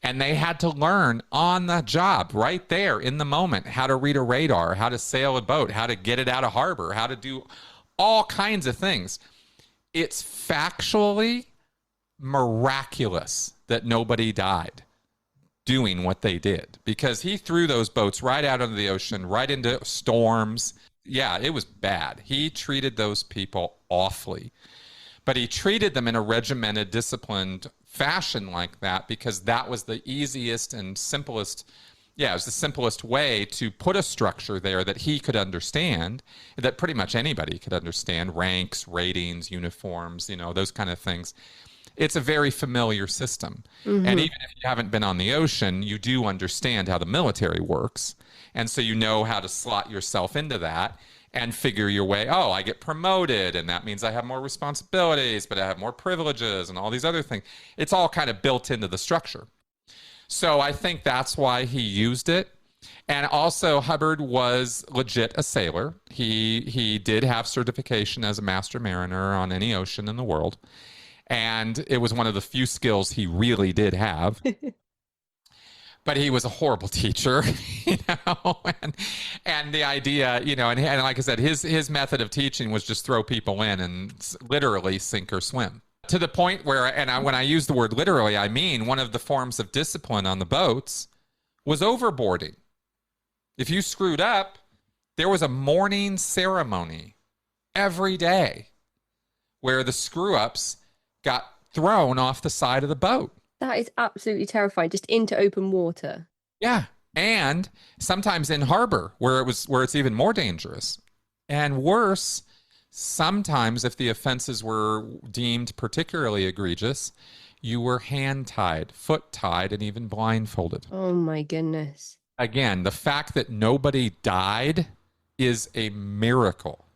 B: And they had to learn on the job, right there in the moment, how to read a radar, how to sail a boat, how to get it out of harbor, how to do all kinds of things. It's factually miraculous that nobody died doing what they did, because he threw those boats right out into the ocean, right into storms. Yeah, it was bad. He treated those people awfully, but he treated them in a regimented, disciplined fashion like that because that was the easiest and simplest. Yeah, it was the simplest way to put a structure there that he could understand, that pretty much anybody could understand: ranks, ratings, uniforms, those kind of things. It's a very familiar system. Mm-hmm. And even if you haven't been on the ocean, you do understand how the military works. And so you know how to slot yourself into that and figure your way. Oh, I get promoted, and that means I have more responsibilities, but I have more privileges and all these other things. It's all kind of built into the structure. So I think that's why he used it. And also, Hubbard was legit a sailor. He did have certification as a master mariner on any ocean in the world. And it was one of the few skills he really did have. But he was a horrible teacher, and the idea, and like I said, his method of teaching was just throw people in and literally sink or swim. To the point where, when I use the word literally, I mean one of the forms of discipline on the boats was overboarding. If you screwed up, there was a morning ceremony every day where the screw-ups got thrown off the side of the boat.
A: That is absolutely terrifying, just into open water.
B: Yeah, and sometimes in harbor where it's even more dangerous. And worse, sometimes if the offenses were deemed particularly egregious, you were hand-tied, foot-tied, and even blindfolded.
A: Oh my goodness.
B: Again, the fact that nobody died is a miracle,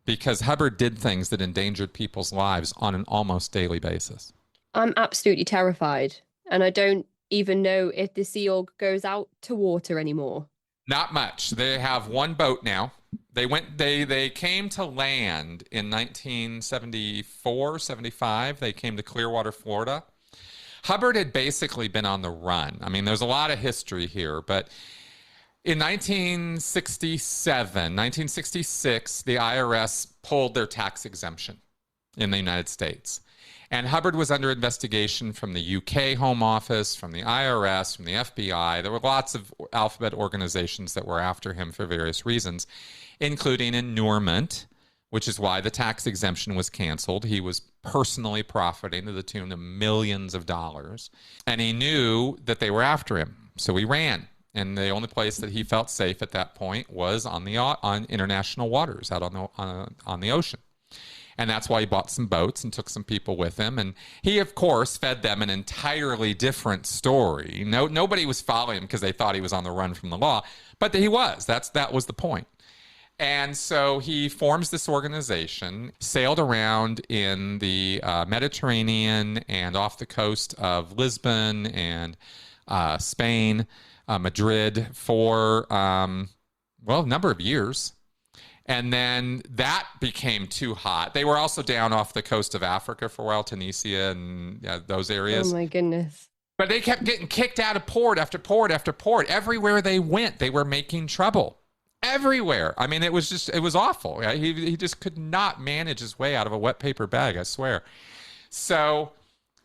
B: because Hubbard did things that endangered people's lives on an almost daily basis.
A: I'm absolutely terrified, and I don't even know if the Sea Org goes out to water anymore.
B: Not much. They have one boat now. They came to land in 1974, 75. They came to Clearwater, Florida. Hubbard had basically been on the run. I mean, there's a lot of history here, but in 1966, the IRS pulled their tax exemption in the United States. And Hubbard was under investigation from the UK Home Office, from the IRS, from the FBI. There were lots of alphabet organizations that were after him for various reasons, including inurement, which is why the tax exemption was canceled. He was personally profiting to the tune of millions of dollars. And he knew that they were after him, so he ran. And the only place that he felt safe at that point was on international waters, out on the ocean. And that's why he bought some boats and took some people with him. And he, of course, fed them an entirely different story. Nobody was following him because they thought he was on the run from the law, but he was. That was the point. And so he forms this organization, sailed around in the Mediterranean and off the coast of Lisbon and Spain, Madrid for, a number of years. And then that became too hot. They were also down off the coast of Africa for a while, Tunisia and those areas.
A: Oh, my goodness.
B: But they kept getting kicked out of port after port after port. Everywhere they went, they were making trouble. Everywhere. I mean, it was awful. He just could not manage his way out of a wet paper bag, I swear. So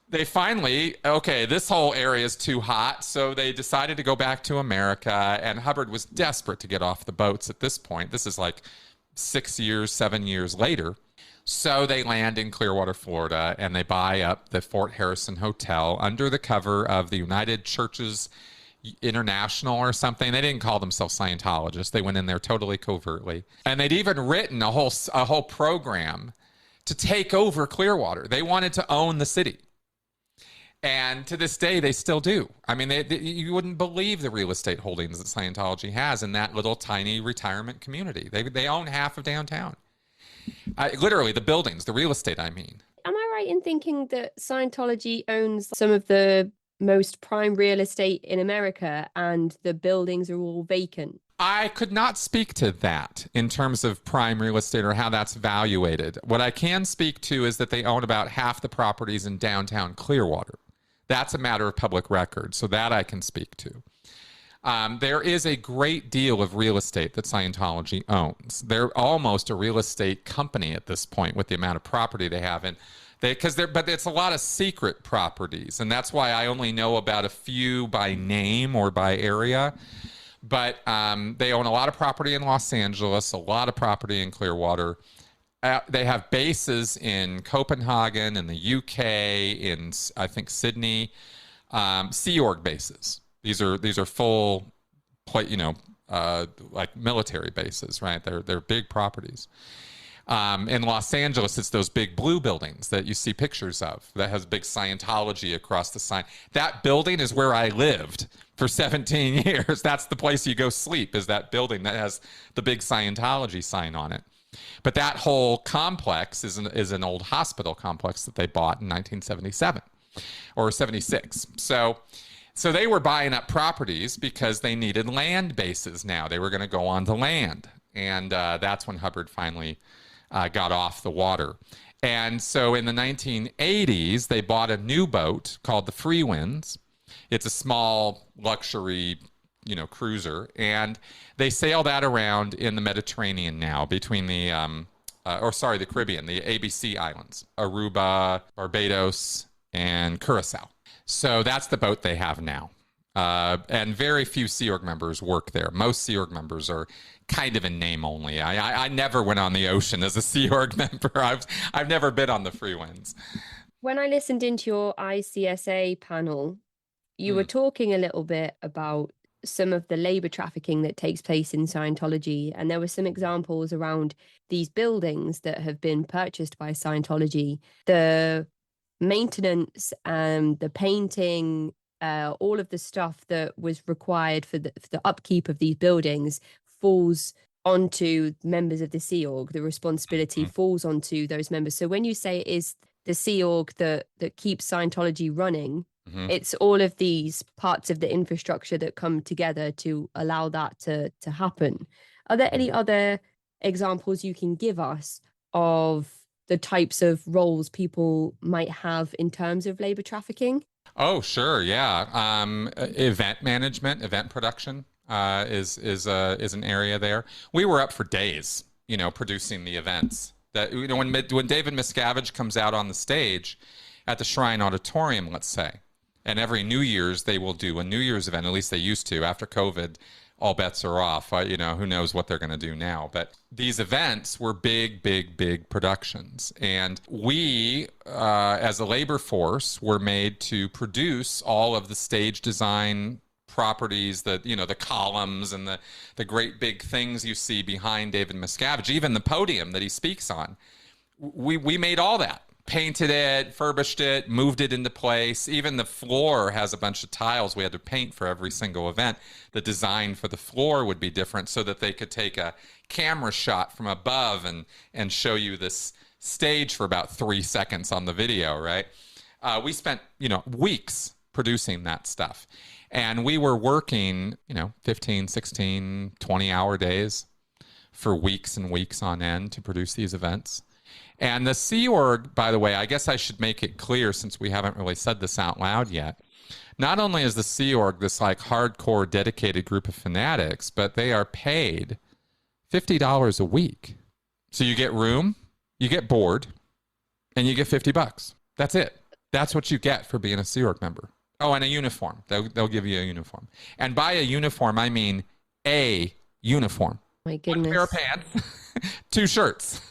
B: they finally, this whole area is too hot. So they decided to go back to America. And Hubbard was desperate to get off the boats at this point. This is like 7 years later. So they land in Clearwater, Florida, and they buy up the Fort Harrison Hotel under the cover of the United Churches International or something. They didn't call themselves Scientologists. They went in there totally covertly. And they'd even written a whole program to take over Clearwater. They wanted to own the city. And to this day, they still do. I mean, you wouldn't believe the real estate holdings that Scientology has in that little tiny retirement community. They own half of downtown. Literally, the buildings, the real estate, I mean.
A: Am I right in thinking that Scientology owns some of the most prime real estate in America and the buildings are all vacant?
B: I could not speak to that in terms of prime real estate or how that's evaluated. What I can speak to is that they own about half the properties in downtown Clearwater. That's a matter of public record, so that I can speak to. There is a great deal of real estate that Scientology owns. They're almost a real estate company at this point with the amount of property they have. And but it's a lot of secret properties. And that's why I only know about a few by name or by area. But they own a lot of property in Los Angeles, a lot of property in Clearwater. They have bases in Copenhagen, in the UK, in, I think, Sydney, Sea Org bases. These are full, like military bases, right? They're big properties. In Los Angeles, it's those big blue buildings that you see pictures of that has big Scientology across the sign. That building is where I lived for 17 years. That's the place you go sleep, is that building that has the big Scientology sign on it. But that whole complex is an old hospital complex that they bought in 1977 or 76. So they were buying up properties because they needed land bases now. They were going to go on to land. And that's when Hubbard finally got off the water. And so in the 1980s, they bought a new boat called the Free Winds. It's a small luxury, cruiser. And they sail that around in the Mediterranean now between the Caribbean, the ABC Islands, Aruba, Barbados, and Curacao. So that's the boat they have now. And very few Sea Org members work there. Most Sea Org members are kind of in name only. I never went on the ocean as a Sea Org member. I've never been on the Free Winds.
A: When I listened into your ICSA panel, you were talking a little bit about some of the labor trafficking that takes place in Scientology. And there were some examples around these buildings that have been purchased by Scientology. The maintenance, the painting, all of the stuff that was required for the upkeep of these buildings falls onto members of the Sea Org. The responsibility falls onto those members. So when you say it is the Sea Org that keeps Scientology running, it's all of these parts of the infrastructure that come together to allow that to happen. Are there any other examples you can give us of the types of roles people might have in terms of labor trafficking?
B: Oh, sure, yeah. Event management, event production is an area there. We were up for days, producing the events. That when David Miscavige comes out on the stage at the Shrine Auditorium, let's say, and every New Year's they will do a New Year's event. At least they used to. After COVID, all bets are off. Who knows what they're going to do now. But these events were big, big, big productions. And we, as a labor force, were made to produce all of the stage design properties, the columns and the great big things you see behind David Miscavige, even the podium that he speaks on. We made all that. Painted it, furbished it, moved it into place. Even the floor has a bunch of tiles we had to paint for every single event. The design for the floor would be different so that they could take a camera shot from above and show you this stage for about 3 seconds on the video, right? We spent, weeks producing that stuff. And we were working, 15, 16, 20-hour days for weeks and weeks on end to produce these events. And the Sea Org, by the way, I guess I should make it clear since we haven't really said this out loud yet. Not only is the Sea Org this hardcore dedicated group of fanatics, but they are paid $50 a week. So you get room, you get board, and you get $50. That's it. That's what you get for being a Sea Org member. Oh, and a uniform. They'll give you a uniform. And by a uniform, I mean a uniform.
A: My goodness.
B: 1 pair of pants, 2 shirts.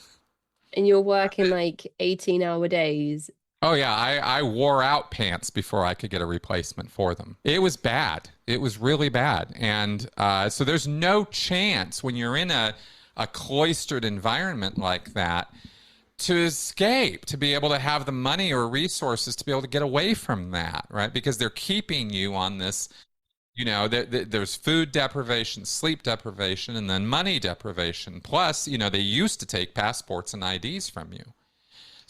A: And you're working 18-hour days.
B: Oh, yeah. I wore out pants before I could get a replacement for them. It was bad. It was really bad. And so there's no chance when you're in a cloistered environment like that to escape, to be able to have the money or resources to be able to get away from that, right? Because they're keeping you on this, there's food deprivation, sleep deprivation, and then money deprivation. Plus, they used to take passports and IDs from you.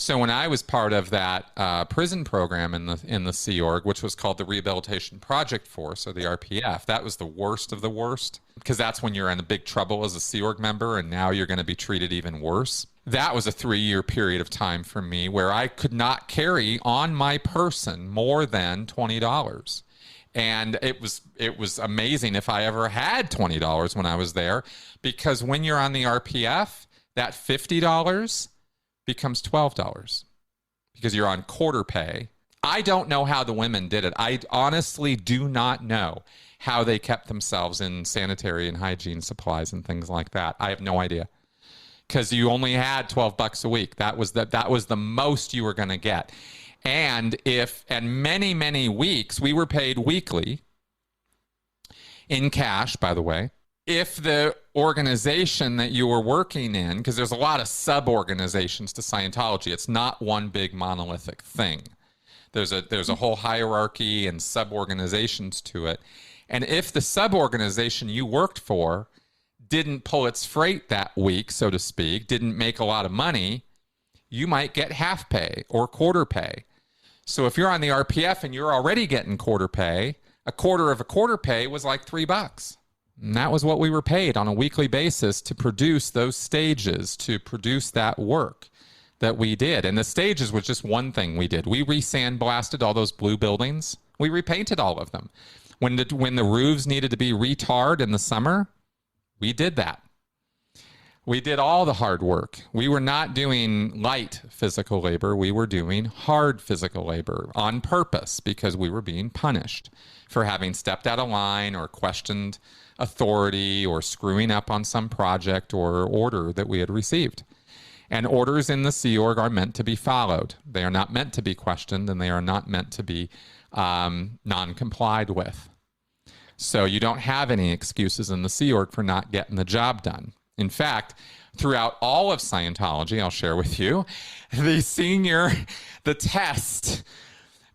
B: So when I was part of that prison program in the Sea Org, which was called the Rehabilitation Project Force, or the RPF, that was the worst of the worst, because that's when you're in big trouble as a Sea Org member, and now you're going to be treated even worse. That was a 3-year period of time for me where I could not carry on my person more than $20. And it was amazing if I ever had $20 when I was there, because when you're on the RPF, that $50 becomes $12 because you're on quarter pay. I don't know how the women did it. I honestly do not know how they kept themselves in sanitary and hygiene supplies and things like that. I have no idea, because you only had $12 a week. That was the most you were going to get. And many weeks, we were paid weekly in cash, by the way. If the organization that you were working in, because there's a lot of sub-organizations to Scientology, it's not one big monolithic thing. There's a whole hierarchy and sub-organizations to it. And if the sub-organization you worked for didn't pull its freight that week, so to speak, didn't make a lot of money, you might get half pay or quarter pay. So if you're on the RPF and you're already getting quarter pay, a quarter of a quarter pay was like $3. And that was what we were paid on a weekly basis to produce those stages, to produce that work that we did. And the stages was just one thing we did. We re-sandblasted all those blue buildings. We repainted all of them. When the roofs needed to be retarred in the summer, we did that. We did all the hard work. We were not doing light physical labor. We were doing hard physical labor on purpose, because we were being punished for having stepped out of line or questioned authority or screwing up on some project or order that we had received. And orders in the Sea Org are meant to be followed. They are not meant to be questioned, and they are not meant to be non-complied with. So you don't have any excuses in the Sea Org for not getting the job done. In fact, throughout all of Scientology, I'll share with you, the test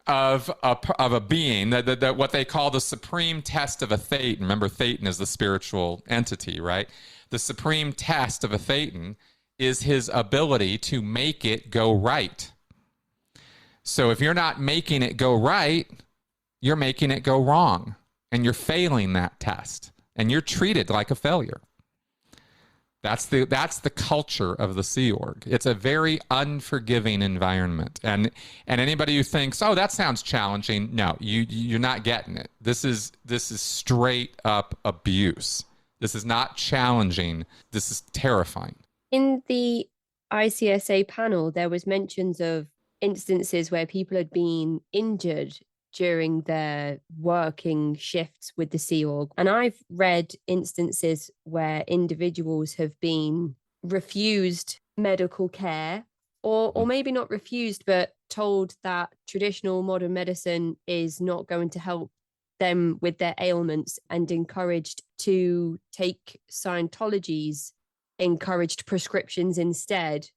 B: of a being, that what they call the supreme test of a Thetan. Remember, Thetan is the spiritual entity, right? The supreme test of a Thetan is his ability to make it go right. So if you're not making it go right, you're making it go wrong, and you're failing that test, and you're treated like a failure. That's the culture of the Sea Org. It's a very unforgiving environment. And anybody who thinks, oh, that sounds challenging, no, you're not getting it. This is straight up abuse. This is not challenging. This is terrifying.
A: In the ICSA panel, there was mentions of instances where people had been injured during their working shifts with the Sea Org. And I've read instances where individuals have been refused medical care, or maybe not refused, but told that traditional modern medicine is not going to help them with their ailments, and encouraged to take Scientology's encouraged prescriptions instead,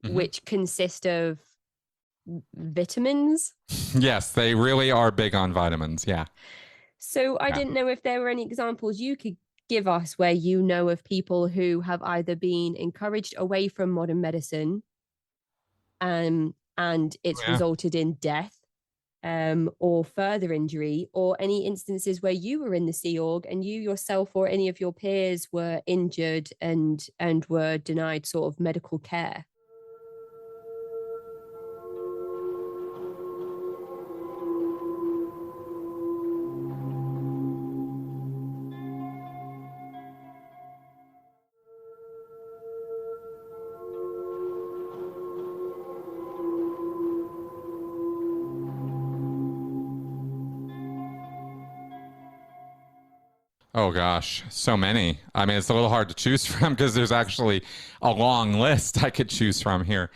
A: which consist of vitamins.
B: Yes, they really are big on vitamins. Yeah.
A: So I didn't know if there were any examples you could give us where you know of people who have either been encouraged away from modern medicine, and it's resulted in death, or further injury, or any instances where you were in the Sea Org and you yourself or any of your peers were injured and were denied sort of medical care.
B: Oh gosh, so many. I mean, it's a little hard to choose from because there's actually a long list I could choose from here.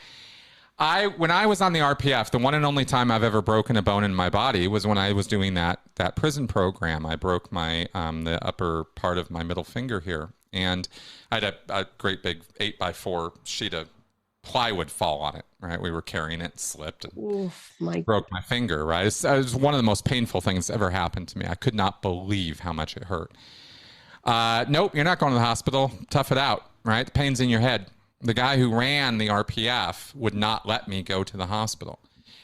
B: When I was on the RPF, the one and only time I've ever broken a bone in my body was when I was doing that prison program. I broke my the upper part of my middle finger here, and I had a great big 8x4 sheet of plywood fall on it. Right, we were carrying it, slipped, and broke my finger. Right, it was one of the most painful things that ever happened to me. I could not believe how much it hurt. Nope, you're not going to the hospital. Tough it out. Right, the pain's in your head. The guy who ran the RPF would not let me go to the hospital.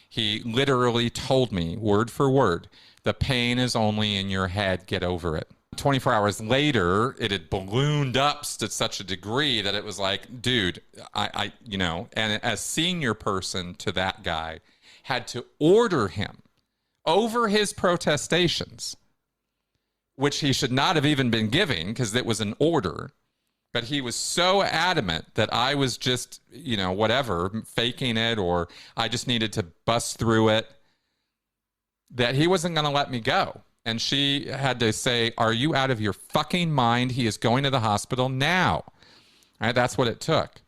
B: He literally told me, word for word, the pain is only in your head, get over it. 24 hours later, it had ballooned up to such a degree that it was like, dude, and a senior person to that guy had to order him over his protestations, which he should not have even been giving because it was an order. But he was so adamant that I was just, whatever, faking it, or I just needed to bust through it, that he wasn't going to let me go. And she had to say, are you out of your fucking mind? He is going to the hospital now. All right, that's what it took.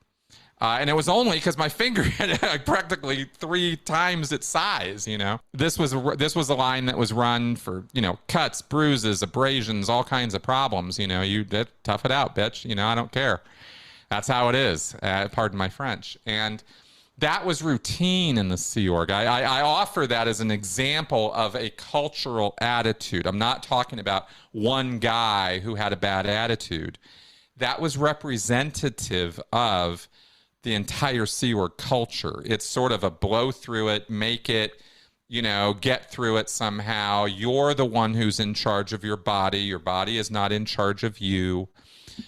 B: And it was only because my finger had practically 3 times its size, This was a line that was run for, cuts, bruises, abrasions, all kinds of problems. You tough it out, bitch. I don't care. That's how it is. Pardon my French. And that was routine in the Sea Org. I offer that as an example of a cultural attitude. I'm not talking about one guy who had a bad attitude. That was representative of the entire Sea Org culture. It's sort of a blow through it, make it, get through it somehow. You're the one who's in charge of your body. Your body is not in charge of you.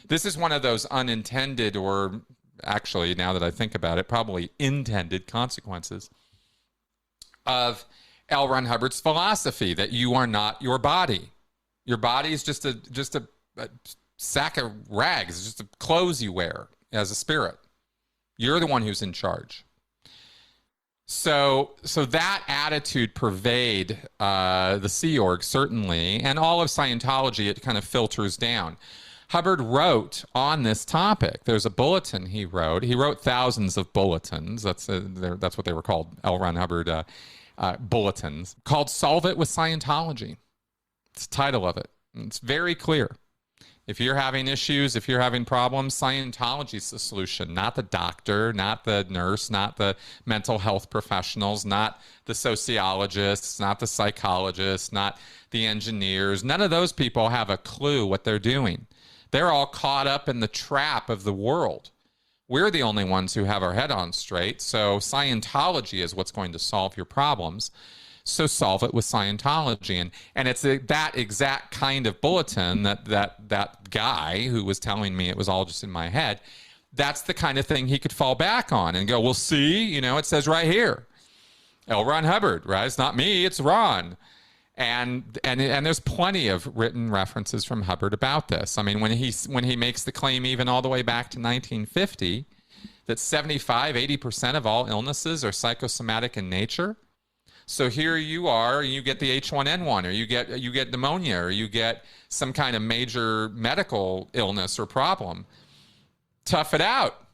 B: This is one of those unintended, or actually, now that I think about it, probably intended consequences of L. Ron Hubbard's philosophy that you are not your body. Your body is just a sack of rags. It's just the clothes you wear as a spirit. You're the one who's in charge. So that attitude pervade the Sea Org, certainly, and all of Scientology. It kind of filters down. Hubbard wrote on this topic. There's a bulletin he wrote. He wrote thousands of bulletins. That's what they were called, L. Ron Hubbard bulletins, called Solve It with Scientology. It's the title of it. And it's very clear. If you're having issues, if you're having problems, Scientology's the solution, not the doctor, not the nurse, not the mental health professionals, not the sociologists, not the psychologists, not the engineers. None of those people have a clue what they're doing. They're all caught up in the trap of the world. We're the only ones who have our head on straight. So Scientology is what's going to solve your problems. So solve it with Scientology. And it's that exact kind of bulletin that guy who was telling me it was all just in my head, that's the kind of thing he could fall back on and go, well, see, it says right here, L. Ron Hubbard, right? It's not me, it's Ron. And there's plenty of written references from Hubbard about this. I mean, when he makes the claim even all the way back to 1950 that 75-80% of all illnesses are psychosomatic in nature. So here you are, and you get the H1N1, or you get pneumonia, or you get some kind of major medical illness or problem. Tough it out.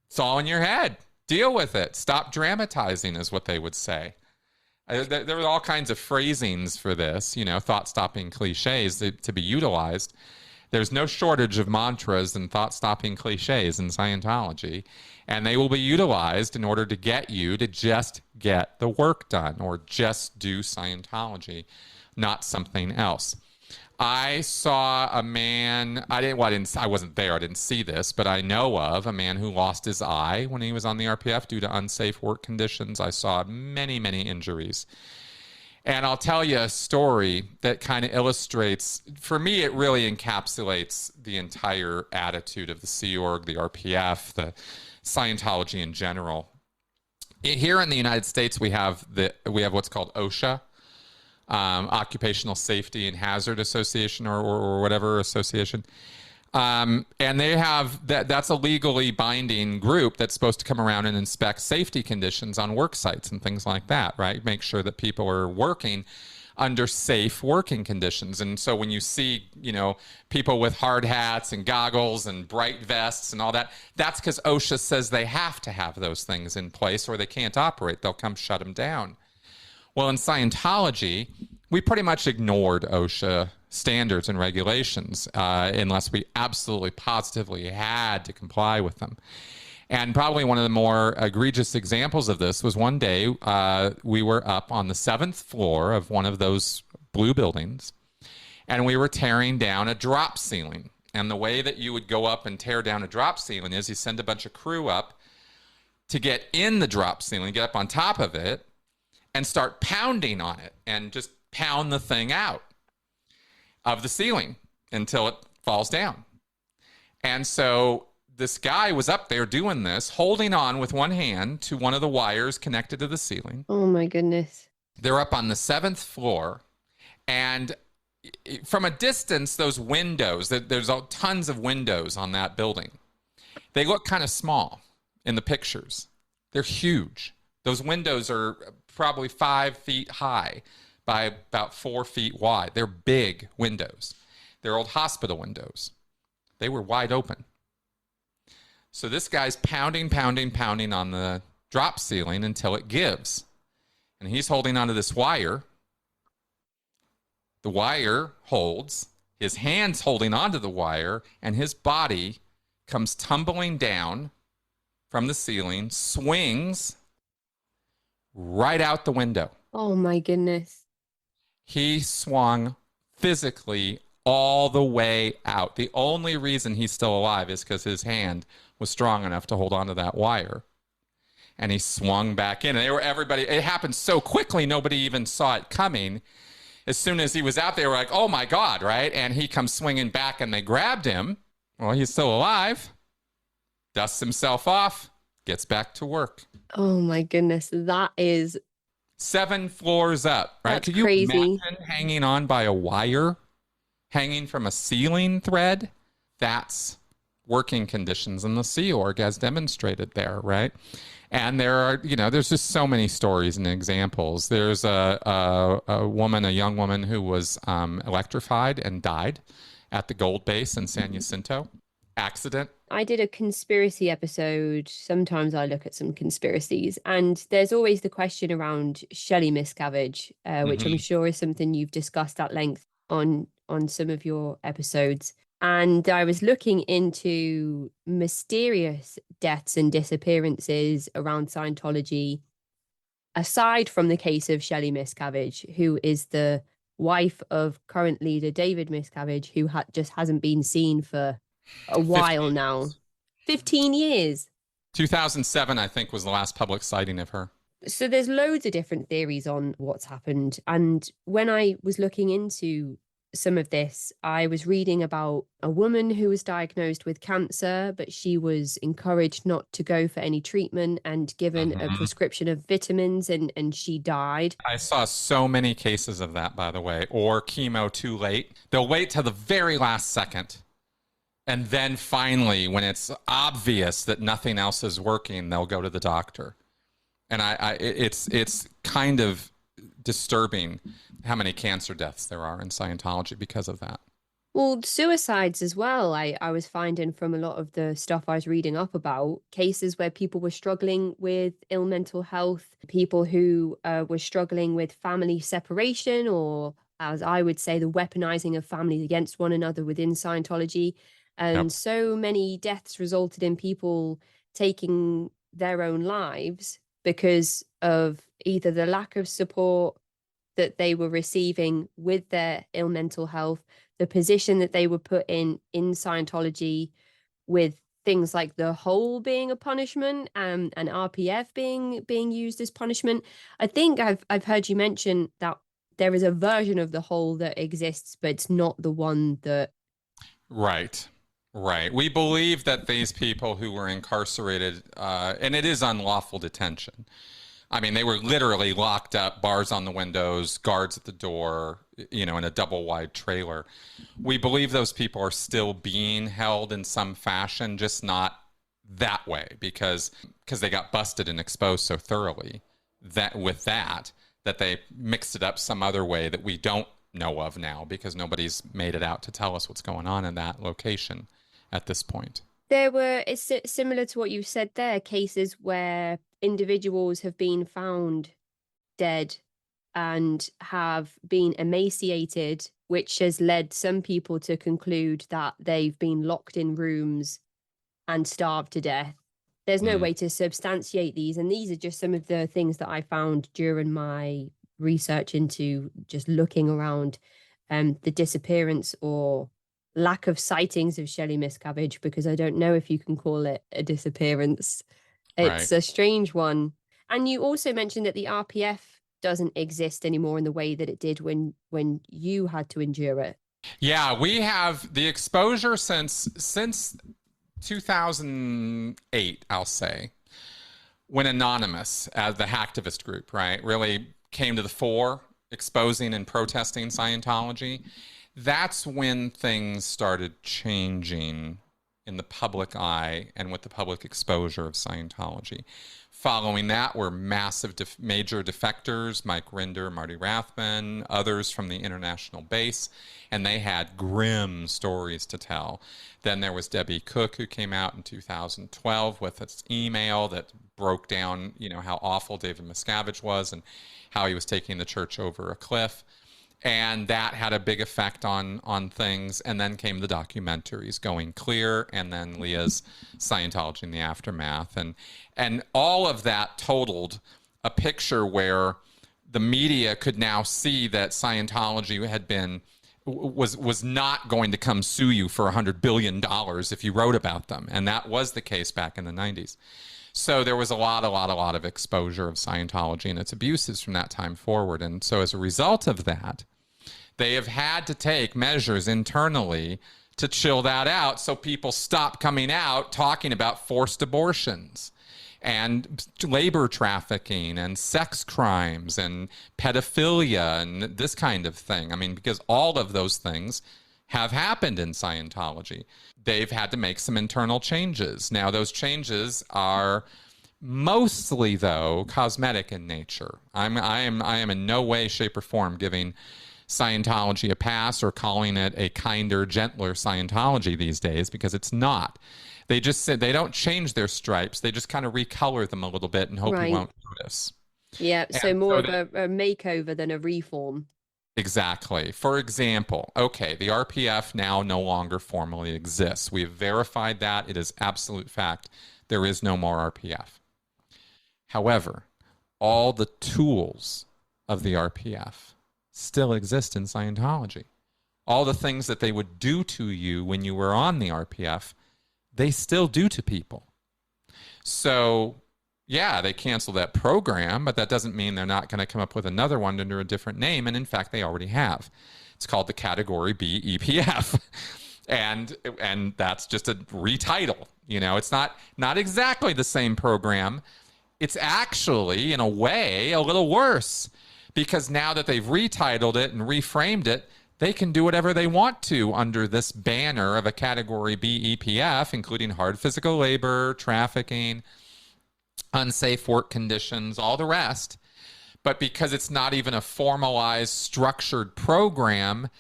B: It's all in your head. Deal with it. Stop dramatizing is what they would say. There were all kinds of phrasings for this, thought-stopping cliches to be utilized. There's no shortage of mantras and thought-stopping cliches in Scientology, and they will be utilized in order to get you to just get the work done or just do Scientology, not something else. I saw a man, I wasn't there, I didn't see this, but I know of a man who lost his eye when he was on the RPF due to unsafe work conditions. I saw many, many injuries. And I'll tell you a story that kind of illustrates, for me, it really encapsulates the entire attitude of the Sea Org, the RPF, the Scientology in general. Here in the United States, we have what's called OSHA, Occupational Safety and Hazard Association, or whatever association. And they have that's a legally binding group that's supposed to come around and inspect safety conditions on work sites and things like that, right? Make sure that people are working under safe working conditions. And so when you see, people with hard hats and goggles and bright vests and all that, that's because OSHA says they have to have those things in place or they can't operate. They'll come shut them down. Well, in Scientology, we pretty much ignored OSHA standards and regulations unless we absolutely positively had to comply with them. And probably one of the more egregious examples of this was one day we were up on the 7th floor of one of those blue buildings, and we were tearing down a drop ceiling. And the way that you would go up and tear down a drop ceiling is you send a bunch of crew up to get in the drop ceiling, get up on top of it, and start pounding on it and just pound the thing out of the ceiling until it falls down. And so this guy was up there doing this, holding on with one hand to one of the wires connected to the ceiling.
A: Oh my goodness.
B: They're up on the 7th floor, and from a distance, those windows, there's tons of windows on that building. They look kind of small in the pictures. They're huge. Those windows are probably 5 feet high by about 4 feet wide. They're big windows. They're old hospital windows. They were wide open. So this guy's pounding on the drop ceiling until it gives. And he's holding onto this wire. The wire holds, his hand's holding onto the wire, and his body comes tumbling down from the ceiling, swings right out the window.
A: Oh my goodness.
B: He swung physically all the way out. The only reason he's still alive is because his hand was strong enough to hold onto that wire. And he swung back in. And it happened so quickly, nobody even saw it coming. As soon as he was out, they were like, oh my God, right? And he comes swinging back and they grabbed him. Well, he's still alive. Dusts himself off, gets back to work.
A: Oh my goodness. That is
B: 7 floors up, right?
A: That's
B: Could you
A: crazy.
B: imagine hanging on by a wire, hanging from a ceiling thread? That's working conditions in the Sea Org as demonstrated there, right? And there are, there's just so many stories and examples. There's a young woman who was electrified and died at the gold base in San Jacinto. Accident.
A: I did a conspiracy episode. Sometimes I look at some conspiracies, and there's always the question around Shelley Miscavige, which I'm sure is something you've discussed at length on some of your episodes. And I was looking into mysterious deaths and disappearances around Scientology, aside from the case of Shelley Miscavige, who is the wife of current leader David Miscavige, who just hasn't been seen for a while now. 15 years.
B: 2007, I think, was the last public sighting of her.
A: So there's loads of different theories on what's happened. And when I was looking into some of this, I was reading about a woman who was diagnosed with cancer, but she was encouraged not to go for any treatment and given a prescription of vitamins, and she died.
B: I saw so many cases of that, by the way, or chemo too late. They'll wait till the very last second. And then finally, when it's obvious that nothing else is working, they'll go to the doctor. And it's kind of disturbing how many cancer deaths there are in Scientology because of that.
A: Well, suicides as well. I was finding from a lot of the stuff I was reading up about cases where people were struggling with ill mental health, people who were struggling with family separation, or as I would say, the weaponizing of families against one another within Scientology. And so many deaths resulted in people taking their own lives because of either the lack of support that they were receiving with their ill mental health, the position that they were put in Scientology, with things like the hole being a punishment, and RPF being used as punishment. I think I've heard you mention that there is a version of the hole that exists, but it's not the one that.
B: Right. We believe that these people who were incarcerated, and it is unlawful detention. I mean, they were literally locked up, bars on the windows, guards at the door, in a double wide trailer. We believe those people are still being held in some fashion, just not that way, because they got busted and exposed so thoroughly that they mixed it up some other way that we don't know of now, because nobody's made it out to tell us what's going on in that location at this point.
A: It's similar to what you said there, cases where individuals have been found dead and have been emaciated, which has led some people to conclude that they've been locked in rooms and starved to death. There's no way to substantiate these. And these are just some of the things that I found during my research into just looking around the disappearance or lack of sightings of Shelley Miscavige, because I don't know if you can call it a disappearance. It's
B: Right.
A: a strange one. And you also mentioned that the RPF doesn't exist anymore in the way that it did when you had to endure it.
B: Yeah, we have the exposure since 2008, I'll say, when Anonymous, as the hacktivist group, right, really came to the fore, exposing and protesting Scientology. That's when things started changing in the public eye and with the public exposure of Scientology. Following that were massive, major defectors, Mike Rinder, Marty Rathman, others from the international base, and they had grim stories to tell. Then there was Debbie Cook, who came out in 2012 with its email that broke down, how awful David Miscavige was and how he was taking the church over a cliff. And that had a big effect on things. And then came the documentaries, Going Clear, and then Leah's Scientology in the Aftermath. And all of that totaled a picture where the media could now see that Scientology was not going to come sue you for $100 billion if you wrote about them. And that was the case back in the 90s. So there was a lot of exposure of Scientology and its abuses from that time forward. And so as a result of that, they have had to take measures internally to chill that out so people stop coming out talking about forced abortions and labor trafficking and sex crimes and pedophilia and this kind of thing. I mean, because all of those things have happened in Scientology. They've had to make some internal changes. Now, those changes are mostly, though, cosmetic in nature. I am in no way, shape, or form giving Scientology a pass or calling it a kinder, gentler Scientology these days, because it's not. They just said they don't change their stripes. They just kind of recolor them a little bit and hope you won't notice.
A: Yeah, so more of a makeover than a reform.
B: Exactly. For example, okay, the RPF now no longer formally exists. We have verified that. It is absolute fact. There is no more RPF. However, all the tools of the RPF still exist in Scientology. All the things that they would do to you when you were on the RPF, they still do to people. So, yeah, they canceled that program, but that doesn't mean they're not going to come up with another one under a different name. And in fact, they already have. It's called the Category B EPF. and that's just a retitle. It's not exactly the same program. It's actually, in a way, a little worse, because now that they've retitled it and reframed it, they can do whatever they want to under this banner of a Category B EPF, including hard physical labor, trafficking, unsafe work conditions, all the rest. But because it's not even a formalized, structured program,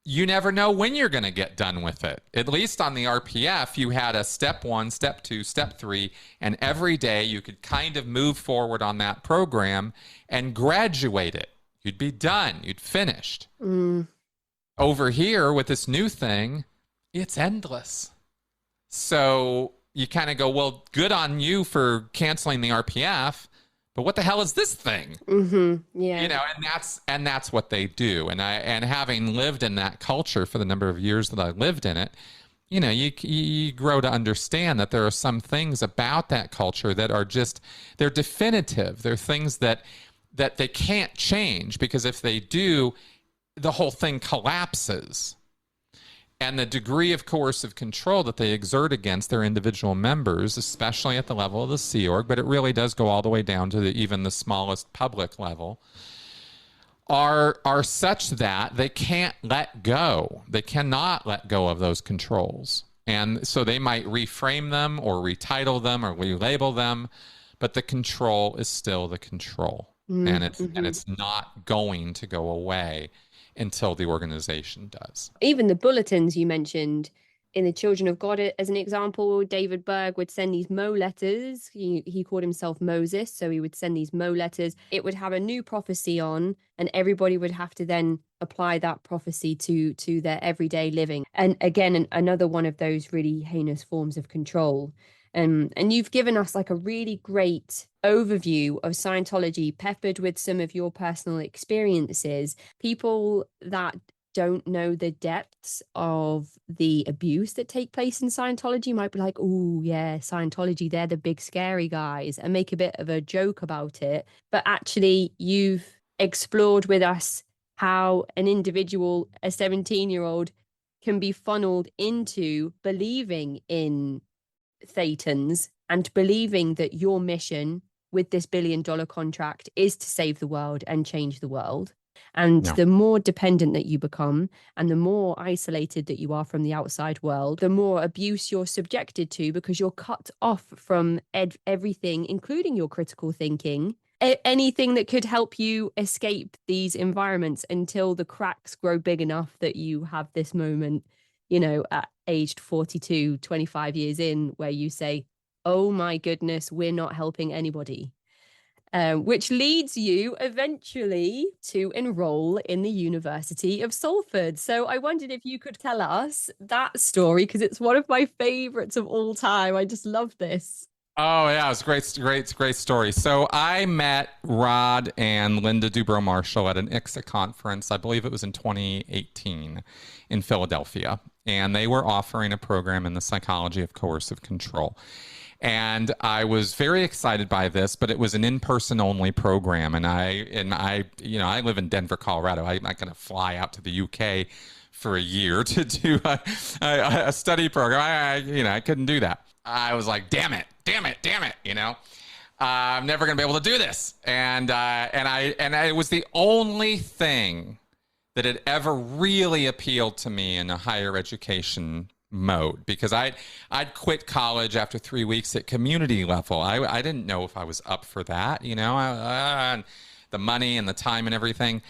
B: you never know when you're going to get done with it. At least on the RPF, you had a step 1, step 2, step 3, and every day you could kind of move forward on that program and graduate it. You'd be done. You'd finished. Over here with this new thing, it's endless. So you kind of go, well, good on you for canceling the RPF, but what the hell is this thing?
A: Yeah.
B: And that's what they do. And having lived in that culture for the number of years that I lived in it, you grow to understand that there are some things about that culture that are just, they're definitive. They're things that they can't change, because if they do, the whole thing collapses. And the degree of coercive control that they exert against their individual members, especially at the level of the Sea Org, but it really does go all the way down to even the smallest public level, are such that they can't let go. They cannot let go of those controls. And so they might reframe them or retitle them or relabel them, but the control is still the control. And it's not going to go away until the organization does.
A: Even the bulletins you mentioned in the Children of God, as an example, David Berg would send these Mo letters. He called himself Moses, so he would send these Mo letters. It would have a new prophecy on, and everybody would have to then apply that prophecy to their everyday living. And again, another one of those really heinous forms of control. And you've given us like a really great overview of Scientology, peppered with some of your personal experiences. People that don't know the depths of the abuse that take place in Scientology might be like, oh, yeah, Scientology, they're the big scary guys, and make a bit of a joke about it. But actually, you've explored with us how an individual, a 17-year-old, can be funneled into believing in thetans and believing that your mission with this $1 billion contract is to save the world and change the world. And
B: No.
A: the more dependent that you become and the more isolated that you are from the outside world, the more abuse you're subjected to, because you're cut off from everything, including your critical thinking, anything that could help you escape these environments, until the cracks grow big enough that you have this moment, at aged 42, 25 years in, where you say, oh my goodness, we're not helping anybody. Which leads you eventually to enroll in the University of Salford. So I wondered if you could tell us that story, because it's one of my favorites of all time. I just love this.
B: Oh yeah, it's great story. So I met Rod and Linda Dubrow Marshall at an ICSA conference. I believe it was in 2018 in Philadelphia, and they were offering a program in the psychology of coercive control. And I was very excited by this, but it was an in-person only program. And I live in Denver, Colorado. I'm not going to fly out to the UK for a year to do a study program. I couldn't do that. I was like, damn it. I'm never going to be able to do this. And it was the only thing that had ever really appealed to me in a higher education mode, because I'd quit college after 3 weeks at community level. I didn't know if I was up for that, the money and the time and everything.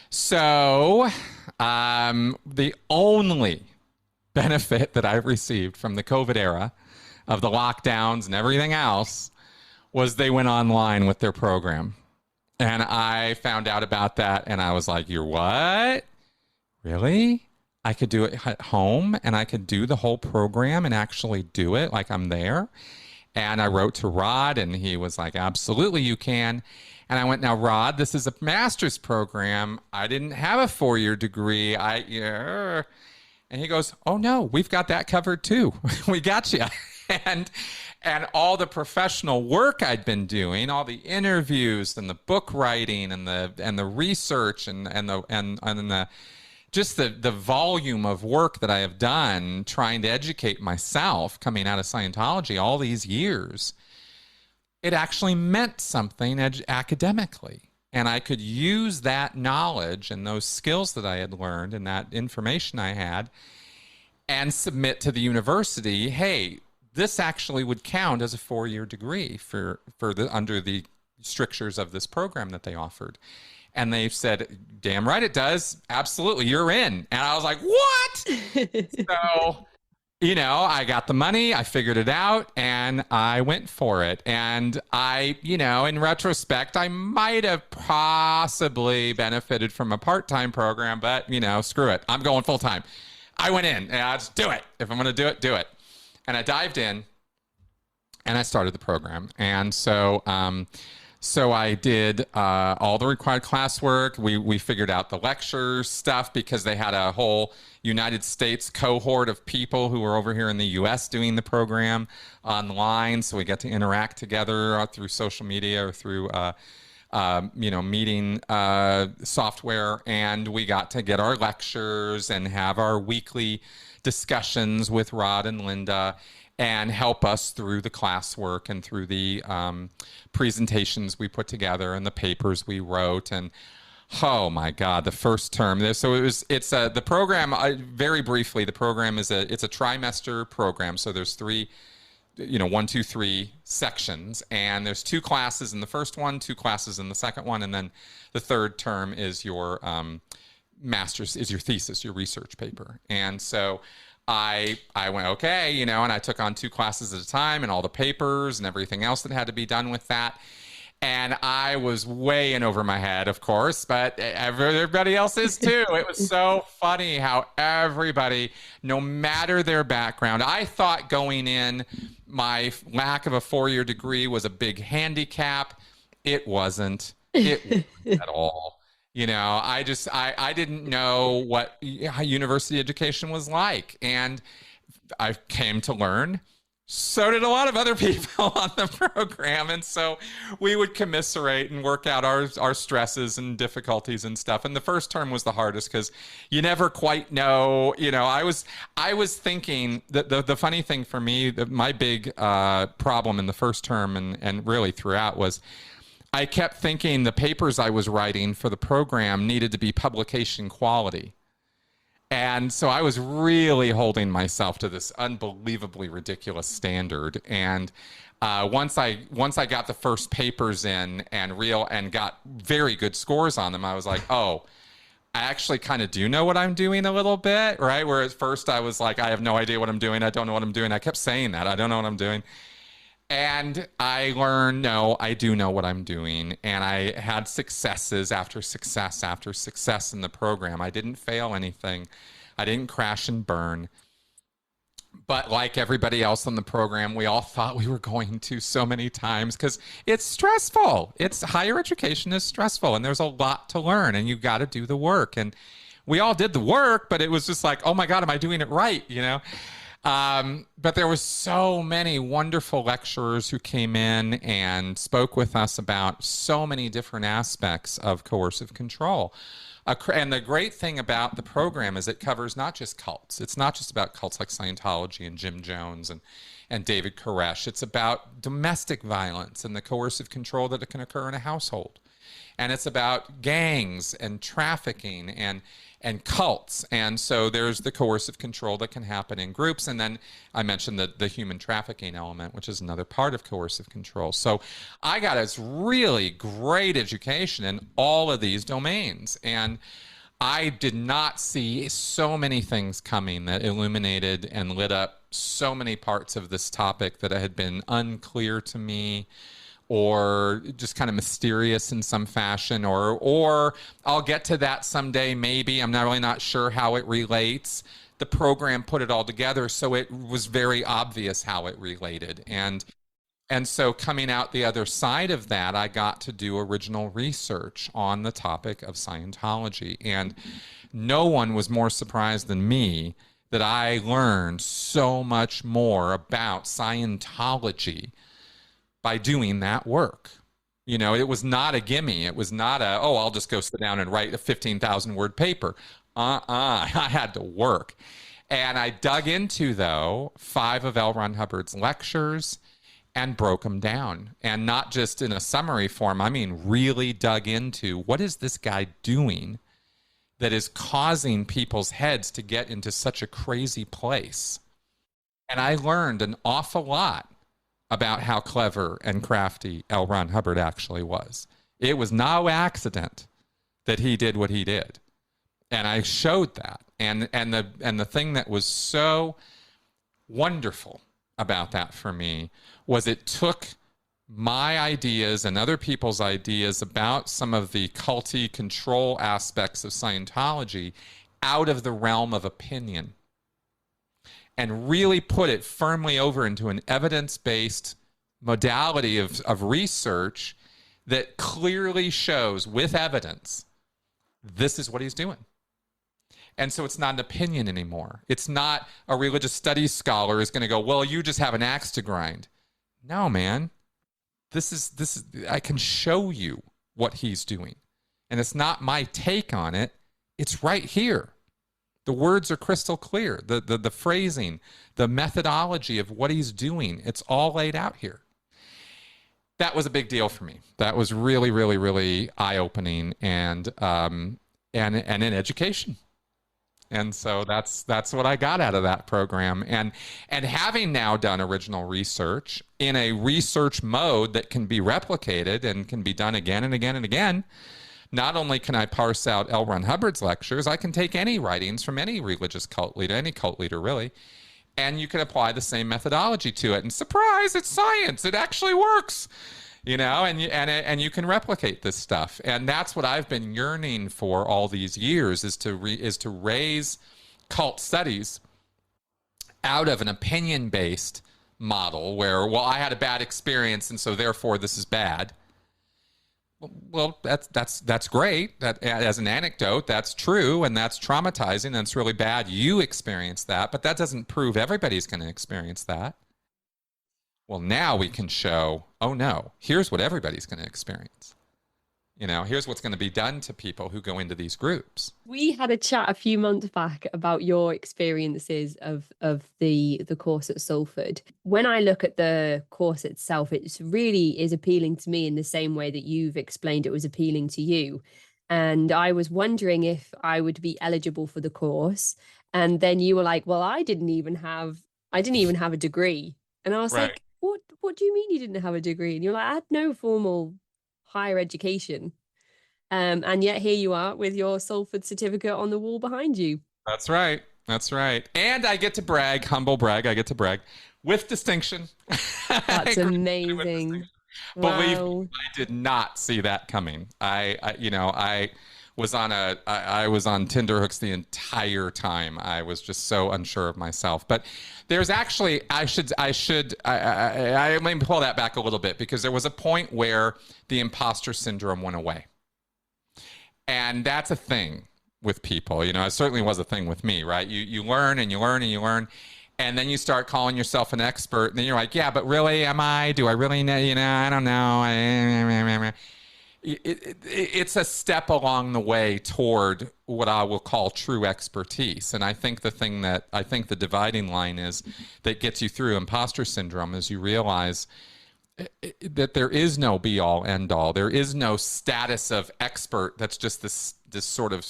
B: So the only benefit that I've received from the COVID era of the lockdowns and everything else was they went online with their program. And I found out about that, and I was like, you're what? Really? I could do it at home, and I could do the whole program and actually do it like I'm there. And I wrote to Rod, and he was like, absolutely, you can. And I went, now, Rod, this is a master's program. I didn't have a 4-year degree. And he goes, oh, no, we've got that covered too. We got you. And all the professional work I'd been doing, all the interviews and the book writing and the research and the just the volume of work that I have done trying to educate myself coming out of Scientology all these years, it actually meant something academically. And I could use that knowledge and those skills that I had learned and that information I had and submit to the university, hey, this actually would count as a 4-year degree under the strictures of this program that they offered. And they said, damn right it does. Absolutely, you're in. And I was like, what? So, I got the money, I figured it out, and I went for it. And I, in retrospect, I might have possibly benefited from a part-time program, but, screw it. I'm going full-time. I went in, and I just do it. If I'm going to do it, do it. And I dived in, and I started the program. And so I did all the required classwork. We figured out the lecture stuff because they had a whole United States cohort of people who were over here in the U.S. doing the program online. So we get to interact together through social media or through meeting software. And we got to get our lectures and have our weekly discussions with Rod and Linda and help us through the classwork and through the presentations we put together and the papers we wrote. And oh my God, the first term. So the program, very briefly, the program it's a trimester program. So there's 3, 1, 2, 3 sections, and there's 2 classes in the first one, 2 classes in the second one, and then the third term is your master's, is your thesis, your research paper. And so I went, okay, and I took on 2 classes at a time and all the papers and everything else that had to be done with that. And I was way in over my head, of course, but everybody else is too. It was so funny how everybody, no matter their background, I thought going in, my lack of a 4-year degree was a big handicap. It wasn't. It wasn't at all. I didn't know what university education was like. And I came to learn. So did a lot of other people on the program. And so we would commiserate and work out our stresses and difficulties and stuff. And the first term was the hardest because you never quite know. I was thinking that the funny thing for me, my big problem in the first term and really throughout was I kept thinking the papers I was writing for the program needed to be publication quality. And so I was really holding myself to this unbelievably ridiculous standard. And once I got the first papers in and got very good scores on them, I was like, oh, I actually kind of do know what I'm doing a little bit, right? Where at first I was like, I have no idea what I'm doing. I don't know what I'm doing. I kept saying that. I don't know what I'm doing. And I learned, no, I do know what I'm doing. And I had successes after success after success in the program. I didn't fail anything. I didn't crash and burn. But like everybody else on the program, we all thought we were going to so many times because it's stressful. Higher education is stressful and there's a lot to learn and you got to do the work. And we all did the work, but it was just like, oh my God, am I doing it right? But there were so many wonderful lecturers who came in and spoke with us about so many different aspects of coercive control. And the great thing about the program is it covers not just cults. It's not just about cults like Scientology and Jim Jones and David Koresh. It's about domestic violence and the coercive control that can occur in a household. And it's about gangs and trafficking and cults. And so there's the coercive control that can happen in groups. And then I mentioned the human trafficking element, which is another part of coercive control. So I got a really great education in all of these domains. And I did not see so many things coming that illuminated and lit up so many parts of this topic that had been unclear to me, or just kind of mysterious in some fashion, or I'll get to that someday, maybe. I'm not sure how it relates. The program put it all together, so it was very obvious how it related. And so coming out the other side of that, I got to do original research on the topic of Scientology. And no one was more surprised than me that I learned so much more about Scientology by doing that work. It was not a gimme. It was not I'll just go sit down and write a 15,000 word paper. I had to work. And I dug into, though, 5 of L. Ron Hubbard's lectures and broke them down. And not just in a summary form. I mean, really dug into what is this guy doing that is causing people's heads to get into such a crazy place. And I learned an awful lot about how clever and crafty L. Ron Hubbard actually was. It was no accident that he did what he did. And I showed that. And the thing that was so wonderful about that for me was it took my ideas and other people's ideas about some of the culty control aspects of Scientology out of the realm of opinion and really put it firmly over into an evidence-based modality of research that clearly shows with evidence this is what he's doing. And so it's not an opinion anymore. It's not a religious studies scholar is going to go, well, you just have an axe to grind. No, man. This is I can show you what he's doing. And it's not my take on it. It's right here. The words are crystal clear. The phrasing, the methodology of what he's doing, it's all laid out here. That was a big deal for me. That was really, really, really eye-opening and in education. And so that's what I got out of that program. And having now done original research in a research mode that can be replicated and can be done again and again and again, not only can I parse out L. Ron Hubbard's lectures, I can take any writings from any religious cult leader, any cult leader really, and you can apply the same methodology to it. And surprise, it's science. It actually works, and you can replicate this stuff. And that's what I've been yearning for all these years is to raise cult studies out of an opinion-based model where, well, I had a bad experience and so therefore this is bad, Well, that's great. That as an anecdote, that's true, and that's traumatizing. That's really bad. You experienced that, but that doesn't prove everybody's going to experience that. Well, now we can show, oh no, here's what everybody's going to experience. Here's what's going to be done to people who go into these groups.
A: We had a chat a few months back about your experiences of the course at Salford. When I look at the course itself, it really is appealing to me in the same way that you've explained it was appealing to you. And I was wondering if I would be eligible for the course. And then you were like, well, I didn't even have a degree. And I was
B: Right.
A: like, what do you mean you didn't have a degree? And you're like, I had no formal higher education. And yet here you are with your Salford certificate on the wall behind you.
B: That's right. That's right. And I get to brag, humble brag. I get to brag with distinction.
A: That's amazing.
B: Believe
A: Wow.
B: me, I did not see that coming. I was on Tinder hooks the entire time. I was just so unsure of myself. But there's actually, let me pull that back a little bit, because there was a point where the imposter syndrome went away. And that's a thing with people. It certainly was a thing with me, right? You learn and you learn and you learn. And then you start calling yourself an expert. And then you're like, yeah, but really, am I? Do I really know? I don't know. It's a step along the way toward what I will call true expertise. And I think the dividing line is that gets you through imposter syndrome is you realize that there is no be all end all. There is no status of expert that's just this sort of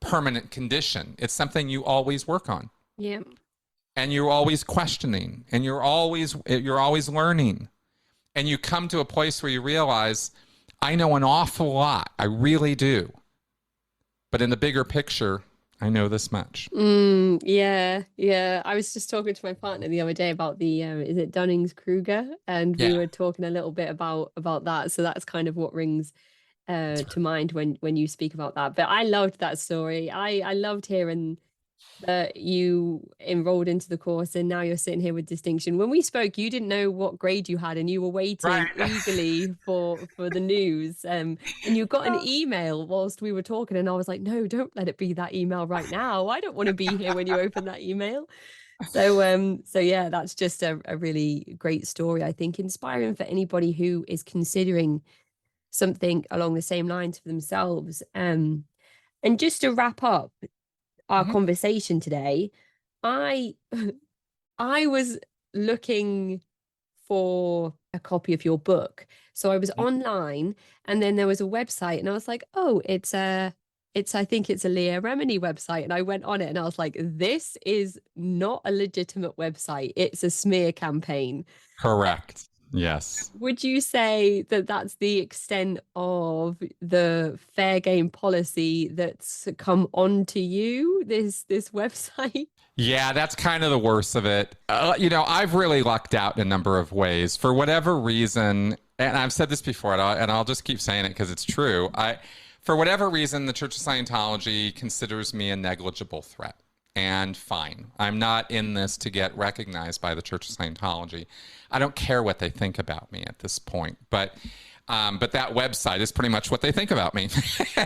B: permanent condition. It's something you always work on.
A: Yeah.
B: And you're always questioning, and you're always learning. And you come to a place where you realize, I know an awful lot. I really do. But in the bigger picture, I know this much.
A: Yeah. I was just talking to my partner the other day about the is it Dunning-Kruger, and we were talking a little bit about that. So that's kind of what rings to mind when you speak about that. But I loved that story. I loved hearing that you enrolled into the course and now you're sitting here with distinction. When we spoke, you didn't know what grade you had, and you were waiting eagerly for the news. And you got an email whilst we were talking, and I was like, no, don't let it be that email right now. I don't want to be here when you open that email. So yeah, that's just a really great story. I think inspiring for anybody who is considering something along the same lines for themselves. And just to wrap up our conversation today, I was looking for a copy of your book. So I was online, and then there was a website, and I was like, oh, I think it's a Leah Remini website. And I went on it and I was like, this is not a legitimate website. It's a smear campaign.
B: Correct. Yes.
A: Would you say that that's the extent of the fair game policy that's come onto you, this website?
B: Yeah, that's kind of the worst of it. I've really lucked out in a number of ways. For whatever reason, and I've said this before, and I'll just keep saying it because it's true. For whatever reason, the Church of Scientology considers me a negligible threat. And fine, I'm not in this to get recognized by the Church of Scientology. I don't care what they think about me at this point. But that website is pretty much what they think about me.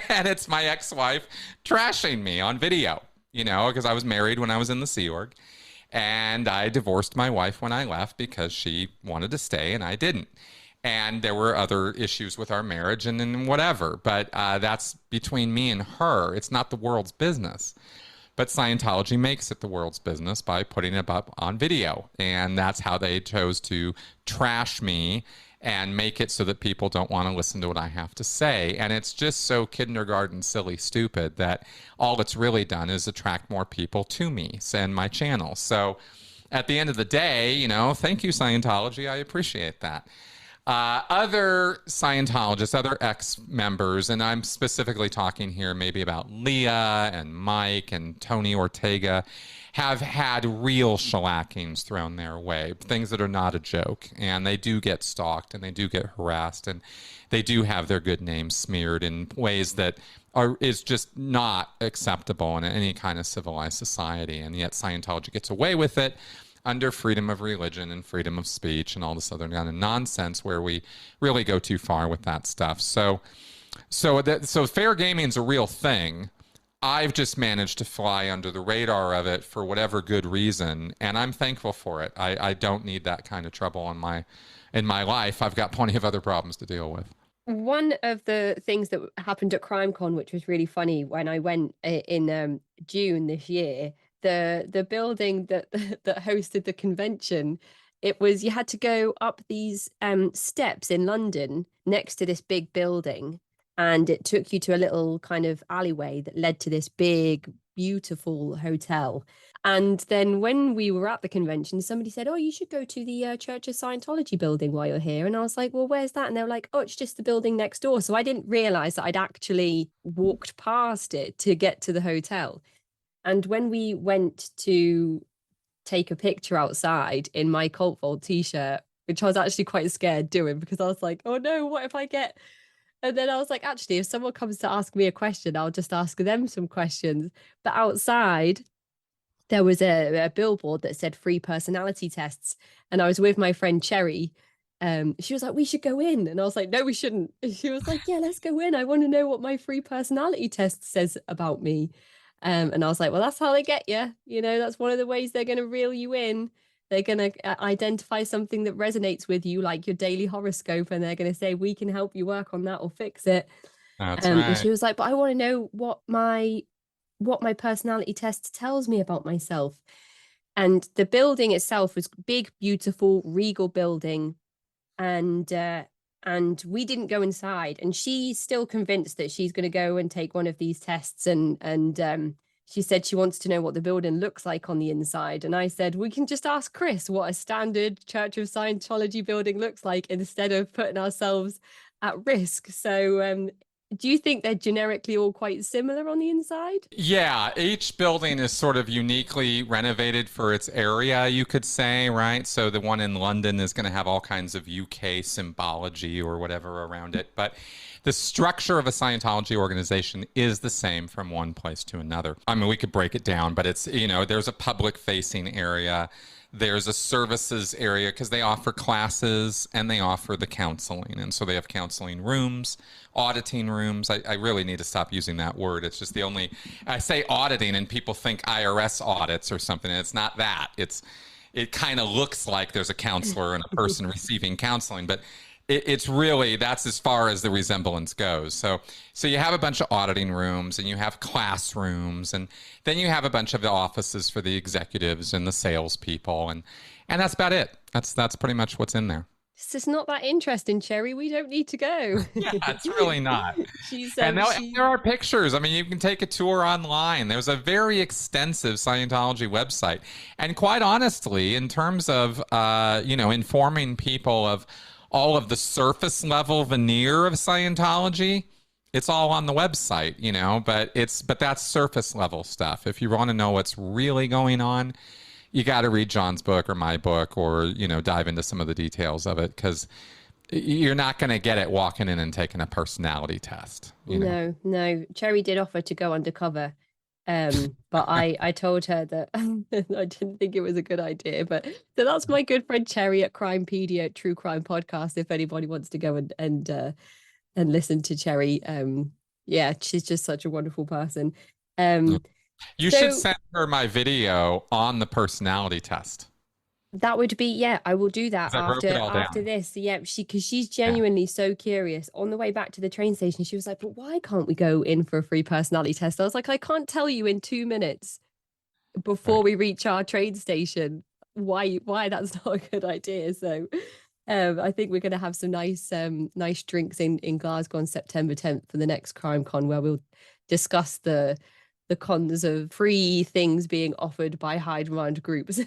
B: And it's my ex-wife trashing me on video, because I was married when I was in the Sea Org. And I divorced my wife when I left because she wanted to stay and I didn't. And there were other issues with our marriage and whatever. But that's between me and her. It's not the world's business. But Scientology makes it the world's business by putting it up on video. And that's how they chose to trash me and make it so that people don't want to listen to what I have to say. And it's just so kindergarten, silly, stupid that all it's really done is attract more people to me and my channel. So at the end of the day, thank you, Scientology. I appreciate that. Other Scientologists, other ex-members, and I'm specifically talking here maybe about Leah and Mike and Tony Ortega, have had real shellackings thrown their way, things that are not a joke. And they do get stalked and they do get harassed and they do have their good name smeared in ways that is just not acceptable in any kind of civilized society. And yet Scientology gets away with it under freedom of religion and freedom of speech and all this other kind of nonsense where we really go too far with that stuff. So fair gaming is a real thing. I've just managed to fly under the radar of it for whatever good reason, and I'm thankful for it. I don't need that kind of trouble in my life. I've got plenty of other problems to deal with.
A: One of the things that happened at CrimeCon, which was really funny, when I went in June this year, the building that that hosted the convention, it was, you had to go up these steps in London next to this big building, and it took you to a little kind of alleyway that led to this big, beautiful hotel. And then when we were at the convention, somebody said, "Oh, you should go to the Church of Scientology building while you're here." And I was like, "Well, where's that?" And they were like, "Oh, it's just the building next door." So I didn't realize that I'd actually walked past it to get to the hotel. And when we went to take a picture outside in my Cult Vault t-shirt, which I was actually quite scared doing, because I was like, "Oh no, what if I get..." And then I was like, actually, if someone comes to ask me a question, I'll just ask them some questions. But outside, there was a billboard that said free personality tests. And I was with my friend Cherry. She was like, "We should go in." And I was like, "No, we shouldn't." She was like, "Yeah, let's go in. I want to know what my free personality test says about me." And I was like, "Well, that's how they get you. You know, that's one of the ways they're going to reel you in. They're going to identify something that resonates with you, like your daily horoscope, and they're going to say, we can help you work on that or fix it."
B: That's
A: And
B: right.
A: she was like, "But I want to know what my personality test tells me about myself." And the building itself was big, beautiful, regal building, and we didn't go inside. And she's still convinced that she's going to go and take one of these tests, and she said she wants to know what the building looks like on the inside. And I said, we can just ask Chris what a standard Church of Scientology building looks like instead of putting ourselves at risk. So do you think they're generically all quite similar on the inside?
B: Yeah, each building is sort of uniquely renovated for its area, you could say, right? So the one in London is going to have all kinds of UK symbology or whatever around it. But the structure of a Scientology organization is the same from one place to another. I mean, we could break it down, but it's, there's a public facing area. There's a services area because they offer classes and they offer the counseling. And so they have counseling rooms, auditing rooms. I really need to stop using that word. It's just I say auditing and people think IRS audits or something. And it's not that. It kind of looks like there's a counselor and a person receiving counseling, but it's really, that's as far as the resemblance goes. So you have a bunch of auditing rooms and you have classrooms, and then you have a bunch of the offices for the executives and the salespeople, and that's about it. That's pretty much what's in there.
A: It's just not that interesting, Cherry. We don't need to go.
B: Yeah, it's really not.
A: She's
B: And there are pictures. I mean, you can take a tour online. There's a very extensive Scientology website. And quite honestly, in terms of, informing people of all of the surface level veneer of Scientology, it's all on the website, but that's surface level stuff. If you want to know what's really going on, you got to read John's book or my book, or, dive into some of the details of it, because you're not going to get it walking in and taking a personality test.
A: No. Cherry did offer to go undercover. But I told her that I didn't think it was a good idea. But so that's my good friend Cherry at Crimepedia, True Crime Podcast. If anybody wants to go and listen to Cherry, yeah, she's just such a wonderful person.
B: You should send her my video on the personality test.
A: That would be, yeah, I will do that after this. Yeah, because she's genuinely so curious. On the way back to the train station, she was like, "But why can't we go in for a free personality test?" I was like, "I can't tell you in 2 minutes before we reach our train station why that's not a good idea." So I think we're going to have some nice drinks in Glasgow on September 10th for the next CrimeCon, where we'll discuss the cons of free things being offered by high demand groups.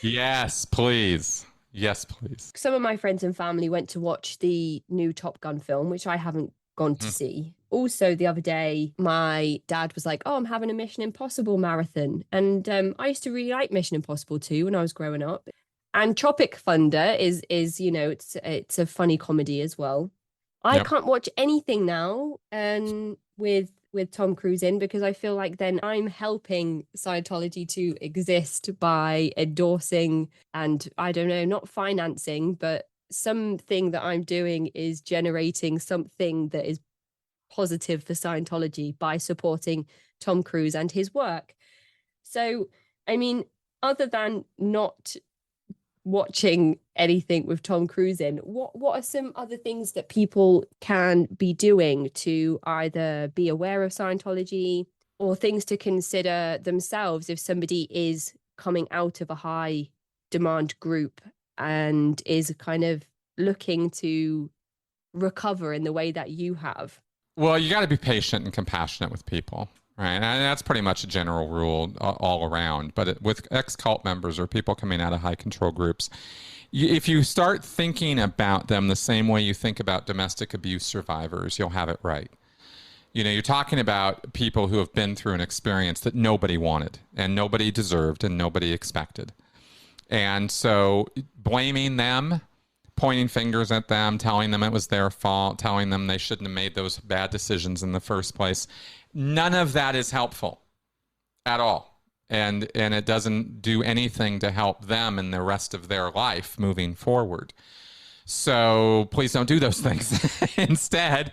B: Yes, please. Yes, please.
A: Some of my friends and family went to watch the new Top Gun film, which I haven't gone to see. also the other day, my dad was like, "Oh, I'm having a Mission Impossible marathon." And I used to really like Mission Impossible too when I was growing up. And Tropic Thunder is, it's a funny comedy as well. I
B: Yep.
A: can't watch anything now with Tom Cruise in, because I feel like then I'm helping Scientology to exist by endorsing and, I don't know, not financing, but something that I'm doing is generating something that is positive for Scientology by supporting Tom Cruise and his work. So, I mean, other than not watching anything with Tom Cruise in, what are some other things that people can be doing to either be aware of Scientology, or things to consider themselves if somebody is coming out of a high demand group and is kind of looking to recover in the way that you have?
B: Well, you got to be patient and compassionate with people, right? And that's pretty much a general rule all around. But with ex-cult members or people coming out of high control groups, if you start thinking about them the same way you think about domestic abuse survivors, you'll have it right. You know, you're talking about people who have been through an experience that nobody wanted and nobody deserved and nobody expected. And so blaming them, pointing fingers at them, telling them it was their fault, telling them they shouldn't have made those bad decisions in the first place, none of that is helpful at all. And it doesn't do anything to help them in the rest of their life moving forward. So please don't do those things. Instead,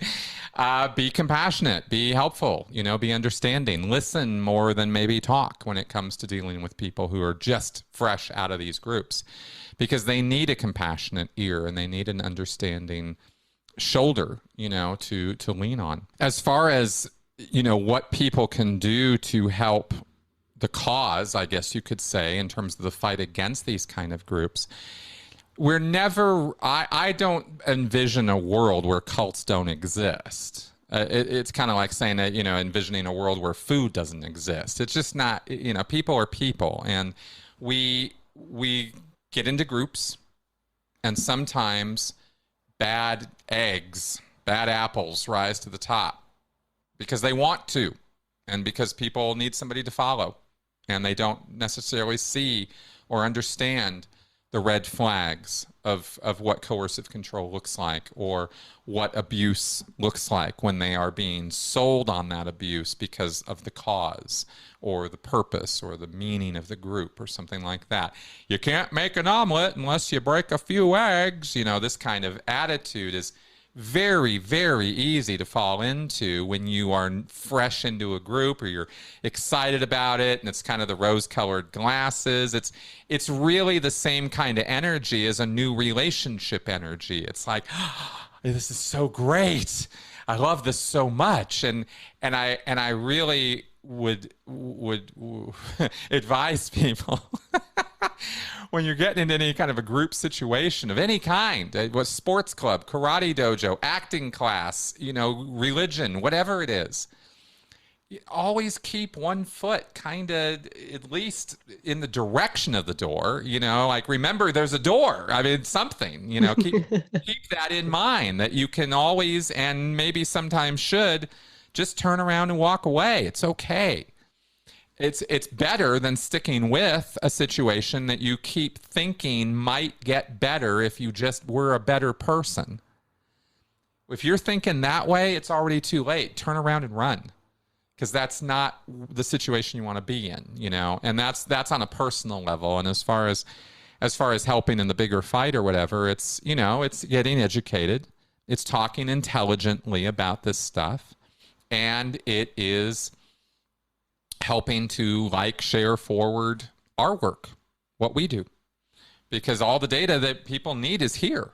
B: be compassionate, be helpful, be understanding, listen more than maybe talk when it comes to dealing with people who are just fresh out of these groups, because they need a compassionate ear and they need an understanding shoulder, to lean on. As far as, what people can do to help the cause, I guess you could say, in terms of the fight against these kind of groups, I don't envision a world where cults don't exist. It's kind of like saying that, envisioning a world where food doesn't exist. It's just not, people are people. And we get into groups, and sometimes bad eggs, bad apples rise to the top because they want to, and because people need somebody to follow, and they don't necessarily see or understand the red flags of what coercive control looks like, or what abuse looks like when they are being sold on that abuse because of the cause or the purpose or the meaning of the group or something like that. You can't make an omelet unless you break a few eggs. This kind of attitude is very, very easy to fall into when you are fresh into a group, or you're excited about it and it's kind of the rose-colored glasses. It's really the same kind of energy as a new relationship energy. It's like, oh, this is so great. I love this so much. And I really would advise people when you're getting into any kind of a group situation of any kind, what sports club, karate dojo, acting class, religion, whatever it is, always keep one foot kind of at least in the direction of the door, like, remember there's a door. I mean, something, keep that in mind, that you can always, and maybe sometimes should, just turn around and walk away. It's okay. It's better than sticking with a situation that you keep thinking might get better if you just were a better person. If you're thinking that way, it's already too late. Turn around and run, because that's not the situation you want to be in, and that's on a personal level. And as far as helping in the bigger fight or whatever, it's getting educated, it's talking intelligently about this stuff, and it is helping to share forward our work, what we do, because all the data that people need is here.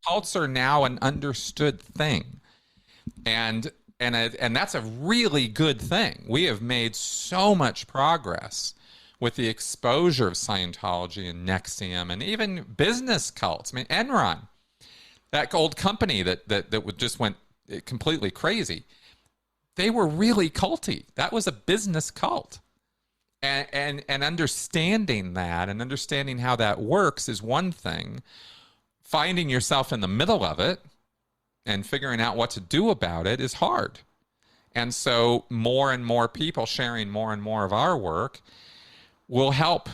B: Cults are now an understood thing, and that's a really good thing. We have made so much progress with the exposure of Scientology and NXIVM and even business cults. I mean, Enron, that old company that just went completely crazy, they were really culty. That was a business cult. And understanding that and understanding how that works is one thing. Finding yourself in the middle of it and figuring out what to do about it is hard. And so more and more people sharing more and more of our work will help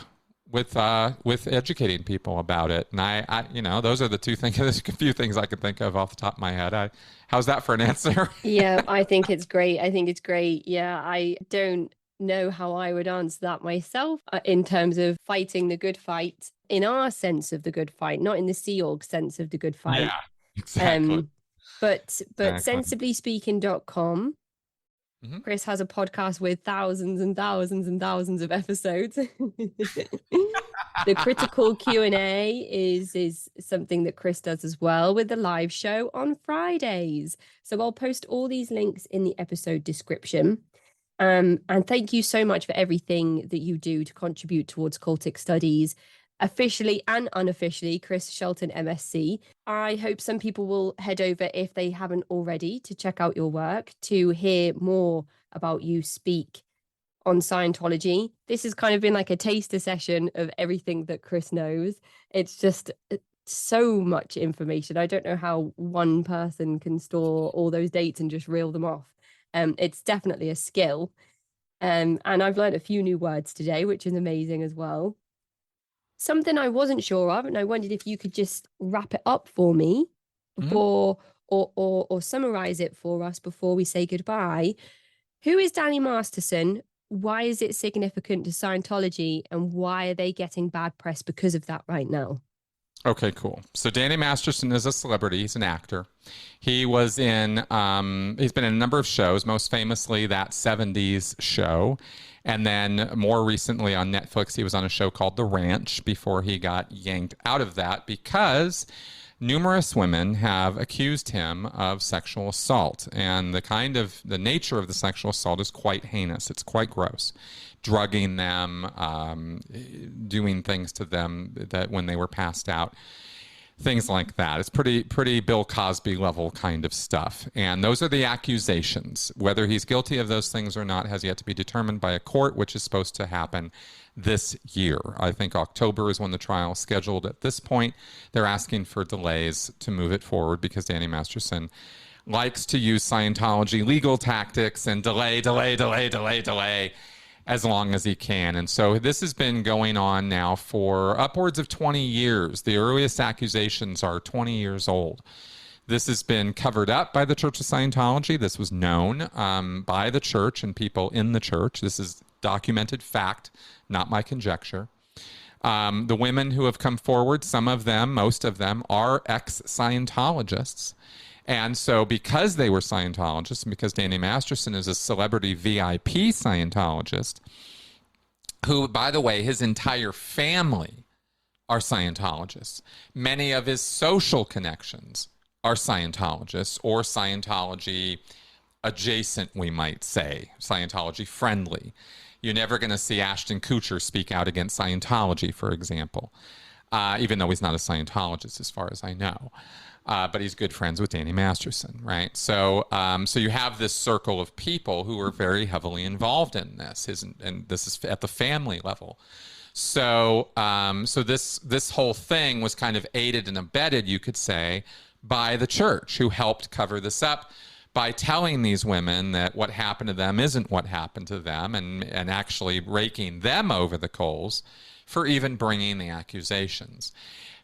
B: with educating people about it. And those are the two things, there's a few things I can think of off the top of my head. How's that for an answer?
A: Yeah, I think it's great. I think it's great. Yeah, I don't know how I would answer that myself in terms of fighting the good fight in our sense of the good fight, not in the Sea Org sense of the good fight.
B: Yeah, exactly.
A: But
B: Exactly.
A: sensiblyspeaking.com.
B: Mm-hmm.
A: Chris has a podcast with thousands and thousands and thousands of episodes. The critical Q&A is something that Chris does as well with the live show on Fridays. So I'll post all these links in the episode description. And thank you so much for everything that you do to contribute towards cultic studies, officially and unofficially, Chris Shelton MSc. I hope some people will head over, if they haven't already, to check out your work, to hear more about you speak on Scientology. This has kind of been like a taster session of everything that Chris knows. It's just so much information. I don't know how one person can store all those dates and just reel them off. It's definitely a skill. And I've learned a few new words today, which is amazing as well. Something I wasn't sure of, and I wondered if you could just wrap it up for me before, or summarize it for us before we say goodbye. Who is Danny Masterson? Why is it significant to Scientology, and why are they getting bad press because of that right now?
B: Okay, cool. So Danny Masterson is a celebrity. He's an actor. He was he's been in a number of shows, most famously that 70s show. And then more recently on Netflix, he was on a show called The Ranch before he got yanked out of that because numerous women have accused him of sexual assault. And the nature of the sexual assault is quite heinous. It's quite gross. Drugging them, doing things to them that when they were passed out, things like that. It's pretty Bill Cosby level kind of stuff. And those are the accusations. Whether he's guilty of those things or not has yet to be determined by a court, which is supposed to happen this year. I think October is when the trial is scheduled. At this point, they're asking for delays to move it forward because Danny Masterson likes to use Scientology legal tactics and delay as long as he can. And so this has been going on now for upwards of 20 years. The earliest accusations are 20 years old. This has been covered up by the Church of Scientology. This was known by the church and people in the church. This is documented fact, not my conjecture. The women who have come forward, some of them, most of them, are ex-Scientologists. And so because they were Scientologists, and because Danny Masterson is a celebrity VIP Scientologist, who, by the way, his entire family are Scientologists. Many of his social connections are Scientologists or Scientology adjacent, we might say, Scientology friendly. You're never going to see Ashton Kutcher speak out against Scientology, for example, even though he's not a Scientologist as far as I know. But he's good friends with Danny Masterson, right? So you have this circle of people who are very heavily involved in this, and this is at the family level. So this whole thing was kind of aided and abetted, you could say, by the church, who helped cover this up by telling these women that what happened to them isn't what happened to them, and actually raking them over the coals for even bringing the accusations.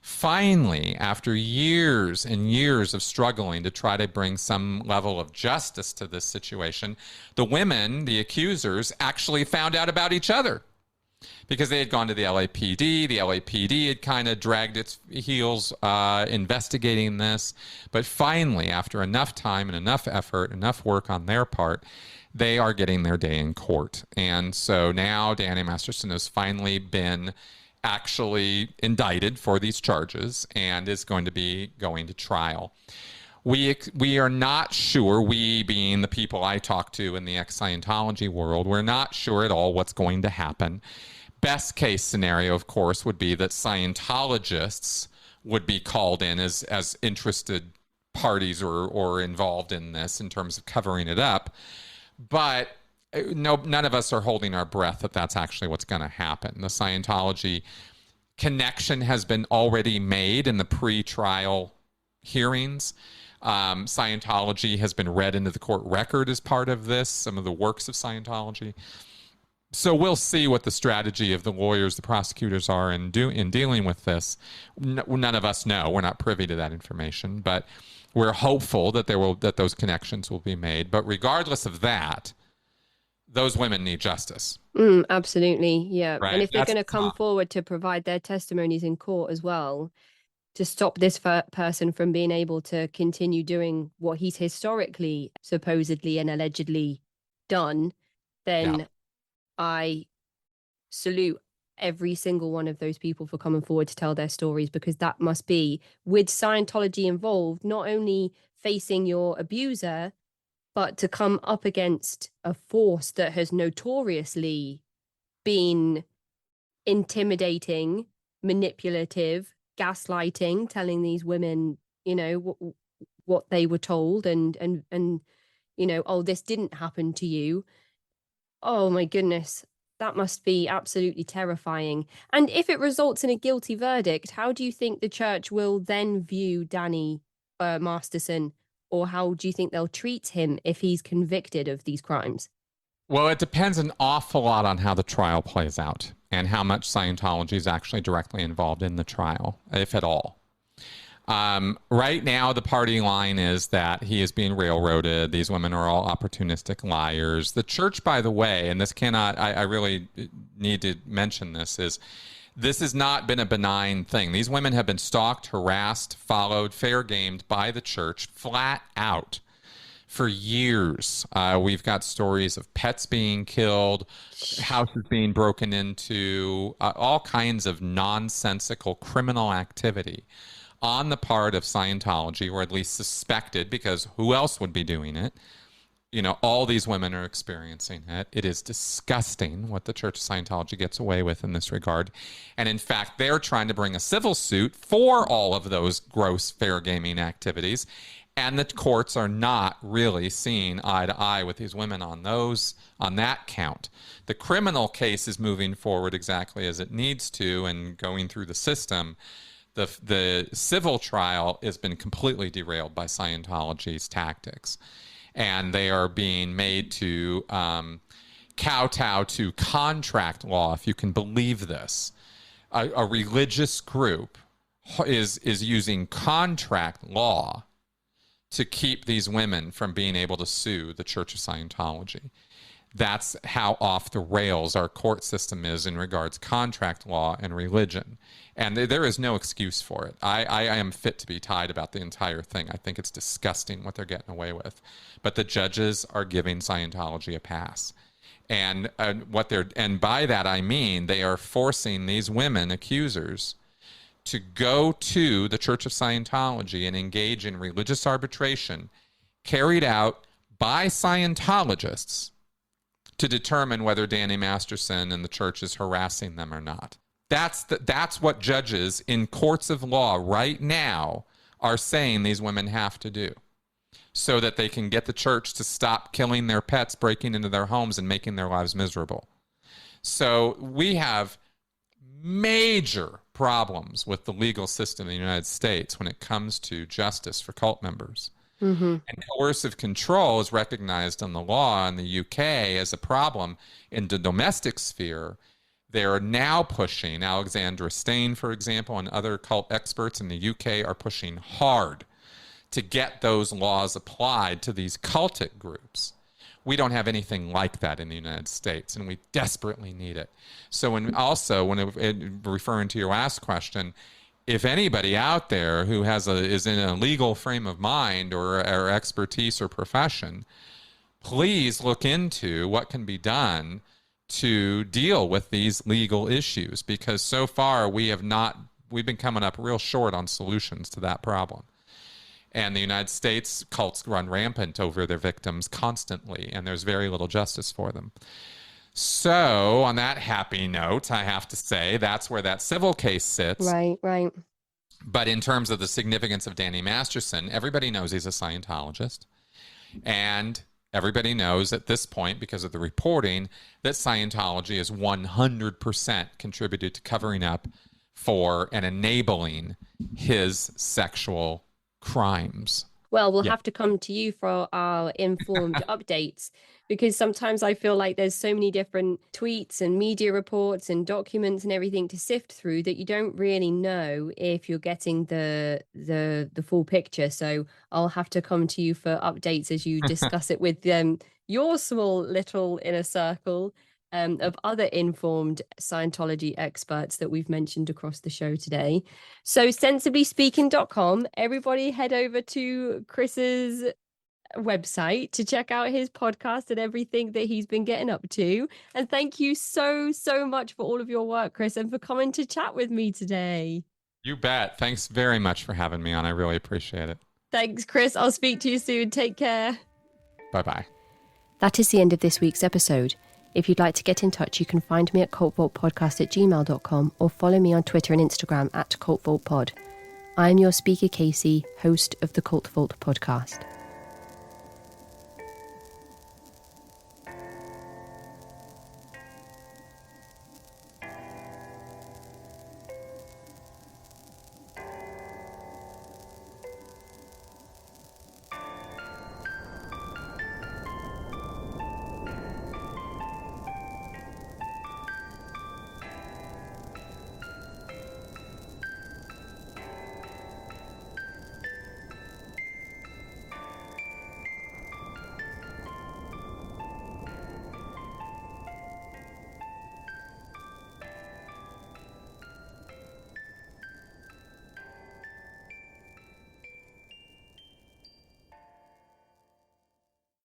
B: Finally, after years and years of struggling to try to bring some level of justice to this situation, the women, the accusers, actually found out about each other because they had gone to the LAPD. The LAPD had kind of dragged its heels investigating this. But finally, after enough time and enough effort, enough work on their part, they are getting their day in court. And so now Danny Masterson has finally been actually indicted for these charges and is going to be going to trial. We are not sure, we being the people I talk to in the ex-Scientology world, we're not sure at all what's going to happen. Best case scenario, of course, would be that Scientologists would be called in as interested parties or involved in this in terms of covering it up. But no, none of us are holding our breath that that's actually what's going to happen. The Scientology connection has been already made in the pre-trial hearings. Scientology has been read into the court record as part of this, some of the works of Scientology. So we'll see what the strategy of the lawyers, the prosecutors are in dealing with this. None of us know. We're not privy to that information, but we're hopeful that those connections will be made. But regardless of that, those women need justice.
A: Absolutely, yeah.
B: Right?
A: And if they're going to come forward to provide their testimonies in court as well, to stop this person from being able to continue doing what he's historically, supposedly and allegedly done, then I salute every single one of those people for coming forward to tell their stories, because that must be, with Scientology involved, not only facing your abuser, but to come up against a force that has notoriously been intimidating, manipulative, gaslighting, telling these women, you know, what they were told, and you know, oh, this didn't happen to you. Oh my goodness, that must be absolutely terrifying. And if it results in a guilty verdict, how do you think the church will then view Danny Masterson, or how do you think they'll treat him if he's convicted of these crimes?
B: Well, it depends an awful lot on how the trial plays out and how much Scientology is actually directly involved in the trial, if at all. Right now, the party line is that he is being railroaded. These women are all opportunistic liars. The church, by the way, and I really need to mention this, this has not been a benign thing. These women have been stalked, harassed, followed, fair-gamed by the church flat out for years. We've got stories of pets being killed, houses being broken into, all kinds of nonsensical criminal activity on the part of Scientology, or at least suspected, because who else would be doing it? You know, all these women are experiencing it. It is disgusting what the Church of Scientology gets away with in this regard. And in fact, they're trying to bring a civil suit for all of those gross fair gaming activities. And the courts are not really seeing eye to eye with these women on that count. The criminal case is moving forward exactly as it needs to and going through the system. The civil trial has been completely derailed by Scientology's tactics. And they are being made to kowtow to contract law, if you can believe this. A religious group is using contract law to keep these women from being able to sue the Church of Scientology. That's how off the rails our court system is in regards to contract law and religion. And there is no excuse for it. I am fit to be tied about the entire thing. I think it's disgusting what they're getting away with. But the judges are giving Scientology a pass. And by that I mean they are forcing these women accusers to go to the Church of Scientology and engage in religious arbitration carried out by Scientologists to determine whether Danny Masterson and the church is harassing them or not. That's what judges in courts of law right now are saying these women have to do, so that they can get the church to stop killing their pets, breaking into their homes, and making their lives miserable. So we have major problems with the legal system in the United States when it comes to justice for cult members. Mm-hmm. And coercive control is recognized in the law in the UK as a problem in the domestic sphere. They are now pushing, Alexandra Stain, for example, and other cult experts in the UK are pushing hard to get those laws applied to these cultic groups. We don't have anything like that in the United States, and we desperately need it. So referring to your last question, if anybody out there who is in a legal frame of mind or expertise or profession, please look into what can be done to deal with these legal issues, because so far we've been coming up real short on solutions to that problem. And the United States, cults run rampant over their victims constantly, and there's very little justice for them. So on that happy note, I have to say that's where that civil case sits.
A: Right.
B: But in terms of the significance of Danny Masterson, everybody knows he's a Scientologist. And everybody knows at this point, because of the reporting, that Scientology is 100% contributed to covering up for and enabling his sexual crimes.
A: Well, we'll have to come to you for our informed updates, because sometimes I feel like there's so many different tweets and media reports and documents and everything to sift through that you don't really know if you're getting the full picture. So I'll have to come to you for updates as you discuss it with your small little inner circle of other informed Scientology experts that we've mentioned across the show today. So sensiblyspeaking.com, everybody head over to Chris's website to check out his podcast and everything that he's been getting up to. And thank you so much for all of your work, Chris, and for coming to chat with me today.
B: You bet. Thanks very much for having me on. I really appreciate it.
A: Thanks, Chris. I'll speak to you soon. Take care.
B: Bye-bye.
A: That is the end of this week's episode. If you'd like to get in touch, you can find me at cultvaultpodcast@gmail.com or follow me on Twitter and Instagram @cultvaultpod. I'm your speaker, Casey, host of the Cult Vault podcast.